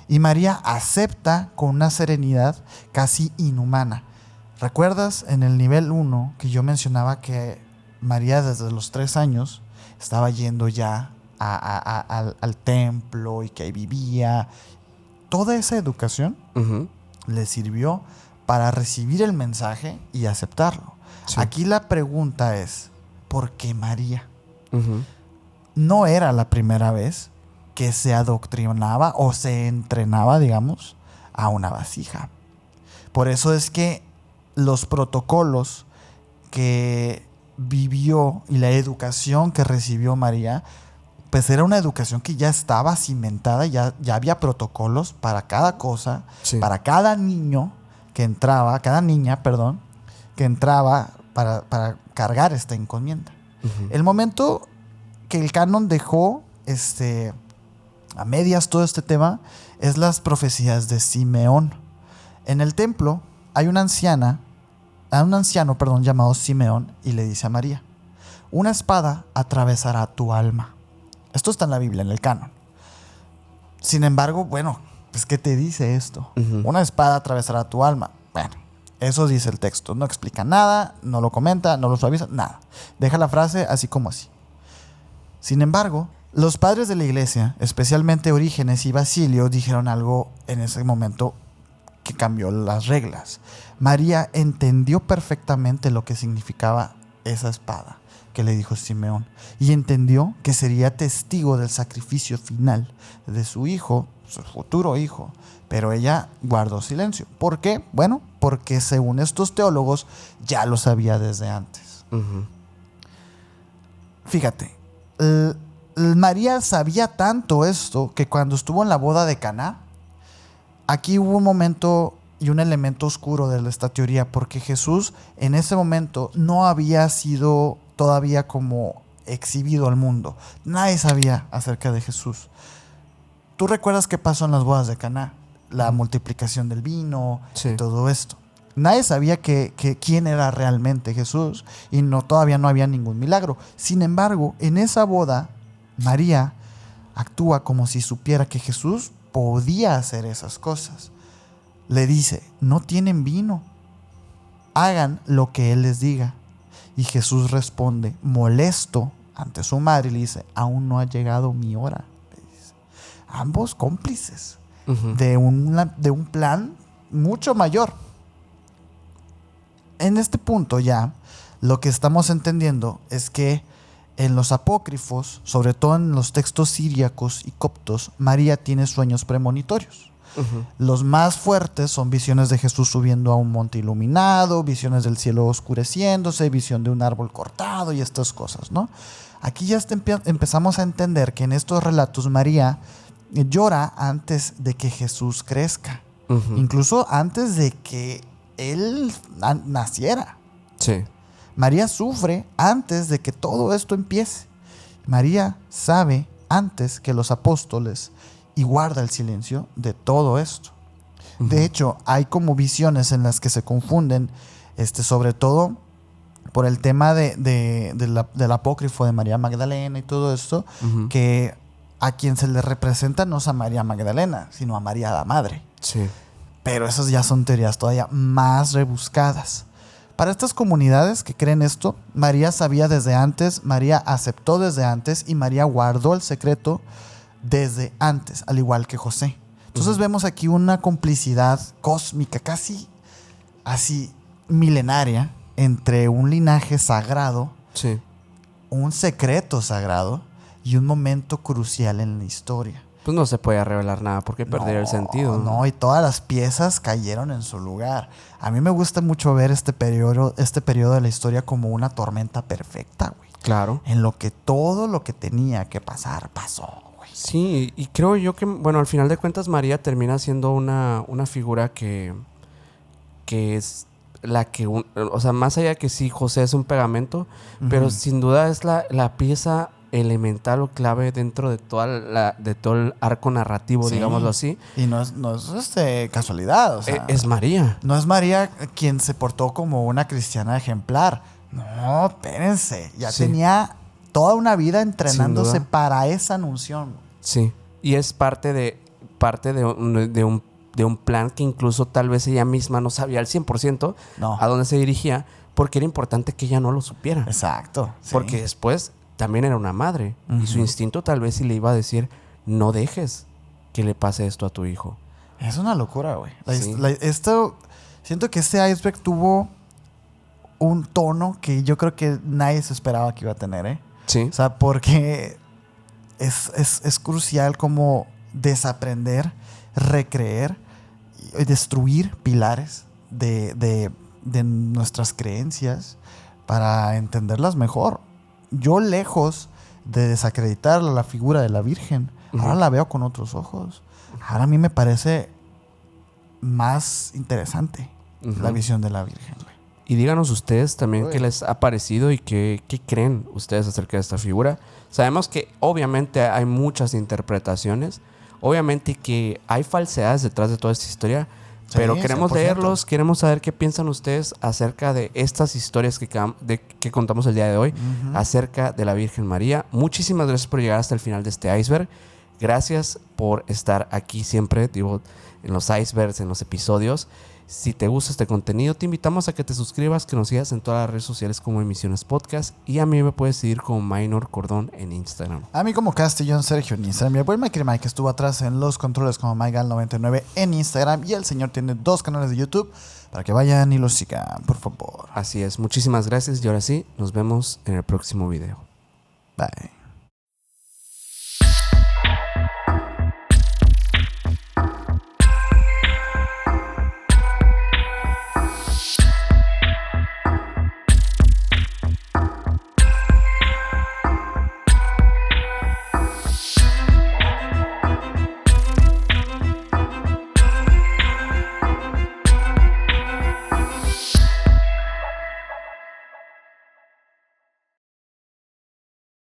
Y María acepta con una serenidad casi inhumana. ¿Recuerdas en el nivel 1 que yo mencionaba que María desde los 3 años estaba yendo ya al templo y que ahí vivía? Toda esa educación le sirvió para recibir el mensaje y aceptarlo. Sí. Aquí la pregunta es, ¿por qué María? No era la primera vez que se adoctrinaba o se entrenaba, digamos, a una vasija. Por eso es que los protocolos que vivió y la educación que recibió María, pues era una educación que ya estaba cimentada, ya había protocolos para cada cosa, sí, para cada niño que entraba, cada niña, perdón, que entraba para cargar esta encomienda. El momento que el canon dejó a medias todo este tema es las profecías de Simeón. En el templo hay un anciano llamado Simeón y le dice a María: una espada atravesará tu alma. Esto está en la Biblia, en el canon. Sin embargo, bueno, pues ¿qué te dice esto? Una espada atravesará tu alma. Bueno, eso dice el texto. No explica nada, no lo comenta, no lo suaviza, nada. Deja la frase así como así. Sin embargo, los padres de la iglesia, especialmente Orígenes y Basilio, dijeron algo en ese momento que cambió las reglas. María entendió perfectamente lo que significaba esa espada que le dijo Simeón y entendió que sería testigo del sacrificio final de su hijo, su futuro hijo, pero ella guardó silencio. ¿Por qué? Bueno, porque según estos teólogos ya lo sabía desde antes. Fíjate, María sabía tanto esto que cuando estuvo en la boda de Caná, aquí hubo un momento y un elemento oscuro de esta teoría, porque Jesús en ese momento no había sido todavía como exhibido al mundo. Nadie sabía acerca de Jesús. ¿Tú recuerdas qué pasó en las bodas de Caná? La multiplicación del vino, sí, y todo esto. Nadie sabía quién era realmente Jesús y todavía no había ningún milagro. Sin embargo, en esa boda, María actúa como si supiera que Jesús podía hacer esas cosas. Le dice: no tienen vino, hagan lo que Él les diga. Y Jesús responde, molesto ante su madre, y le dice: aún no ha llegado mi hora. Ambos cómplices de un plan mucho mayor. En este punto ya, lo que estamos entendiendo es que en los apócrifos, sobre todo en los textos siríacos y coptos, María tiene sueños premonitorios. Los más fuertes son visiones de Jesús subiendo a un monte iluminado, visiones del cielo oscureciéndose, visión de un árbol cortado y estas cosas, ¿no? Aquí ya empezamos a entender que en estos relatos María llora antes de que Jesús crezca, incluso antes de que Él naciera. Sí. María sufre antes de que todo esto empiece. María sabe antes que los apóstoles y guarda el silencio de todo esto. De hecho, hay como visiones en las que se confunden, sobre todo por el tema del apócrifo de María Magdalena y todo esto, que a quien se le representa no es a María Magdalena, sino a María la Madre. Sí. Pero esas ya son teorías todavía más rebuscadas. Para estas comunidades que creen esto, María sabía desde antes, María aceptó desde antes y María guardó el secreto desde antes, al igual que José. Entonces vemos aquí una complicidad cósmica, casi así milenaria, entre un linaje sagrado, Sí. un secreto sagrado y un momento crucial en la historia. Pues no se puede revelar nada porque perdería el sentido. No, y todas las piezas cayeron en su lugar. A mí me gusta mucho ver este periodo de la historia como una tormenta perfecta, güey. Claro. En lo que todo lo que tenía que pasar, pasó, güey. Sí, y creo yo que, bueno, al final de cuentas María termina siendo una figura que es la que, o sea, más allá de que sí, José es un pegamento, pero sin duda es la pieza elemental o clave dentro de de todo el arco narrativo, Sí. digámoslo así. Y no es casualidad, o sea. Es María. No es María quien se portó como una cristiana ejemplar. No, espérense. Ya Sí. tenía toda una vida entrenándose Sin duda. para esa anunción. Sí. Y es parte de un plan que incluso tal vez ella misma no sabía al 100% No. a dónde se dirigía, porque era importante que ella no lo supiera. Exacto. Sí. Porque después también era una madre. Y su instinto tal vez sí le iba a decir, no dejes que le pase esto a tu hijo. Es una locura, güey. Sí. Siento que este iceberg tuvo un tono que yo creo que nadie se esperaba que iba a tener, ¿eh? Sí. O sea, porque es crucial como desaprender, recreer y destruir pilares de nuestras creencias para entenderlas mejor. Yo, lejos de desacreditar la figura de la Virgen, ahora la veo con otros ojos. Ahora a mí me parece más interesante la visión de la Virgen, güey. Y díganos ustedes también Uy. qué les ha parecido y qué creen ustedes acerca de esta figura. Sabemos que obviamente hay muchas interpretaciones, obviamente que hay falsedades detrás de toda esta historia, Sí, pero queremos 100%. leerlos, queremos saber qué piensan ustedes acerca de estas historias que contamos el día de hoy, acerca de la Virgen María. Muchísimas gracias por llegar hasta el final de este iceberg. Gracias por estar aquí siempre, digo, en los icebergs, en los episodios. Si te gusta este contenido, te invitamos a que te suscribas, que nos sigas en todas las redes sociales como Emisiones Podcast. Y a mí me puedes seguir como Minor Cordón en Instagram. A mí como Castellón Sergio en Instagram. Y el buen Mike estuvo atrás en los controles como MyGal99 en Instagram. Y el señor tiene 2 canales de YouTube para que vayan y los sigan, por favor. Así es, muchísimas gracias y ahora sí, nos vemos en el próximo video. Bye.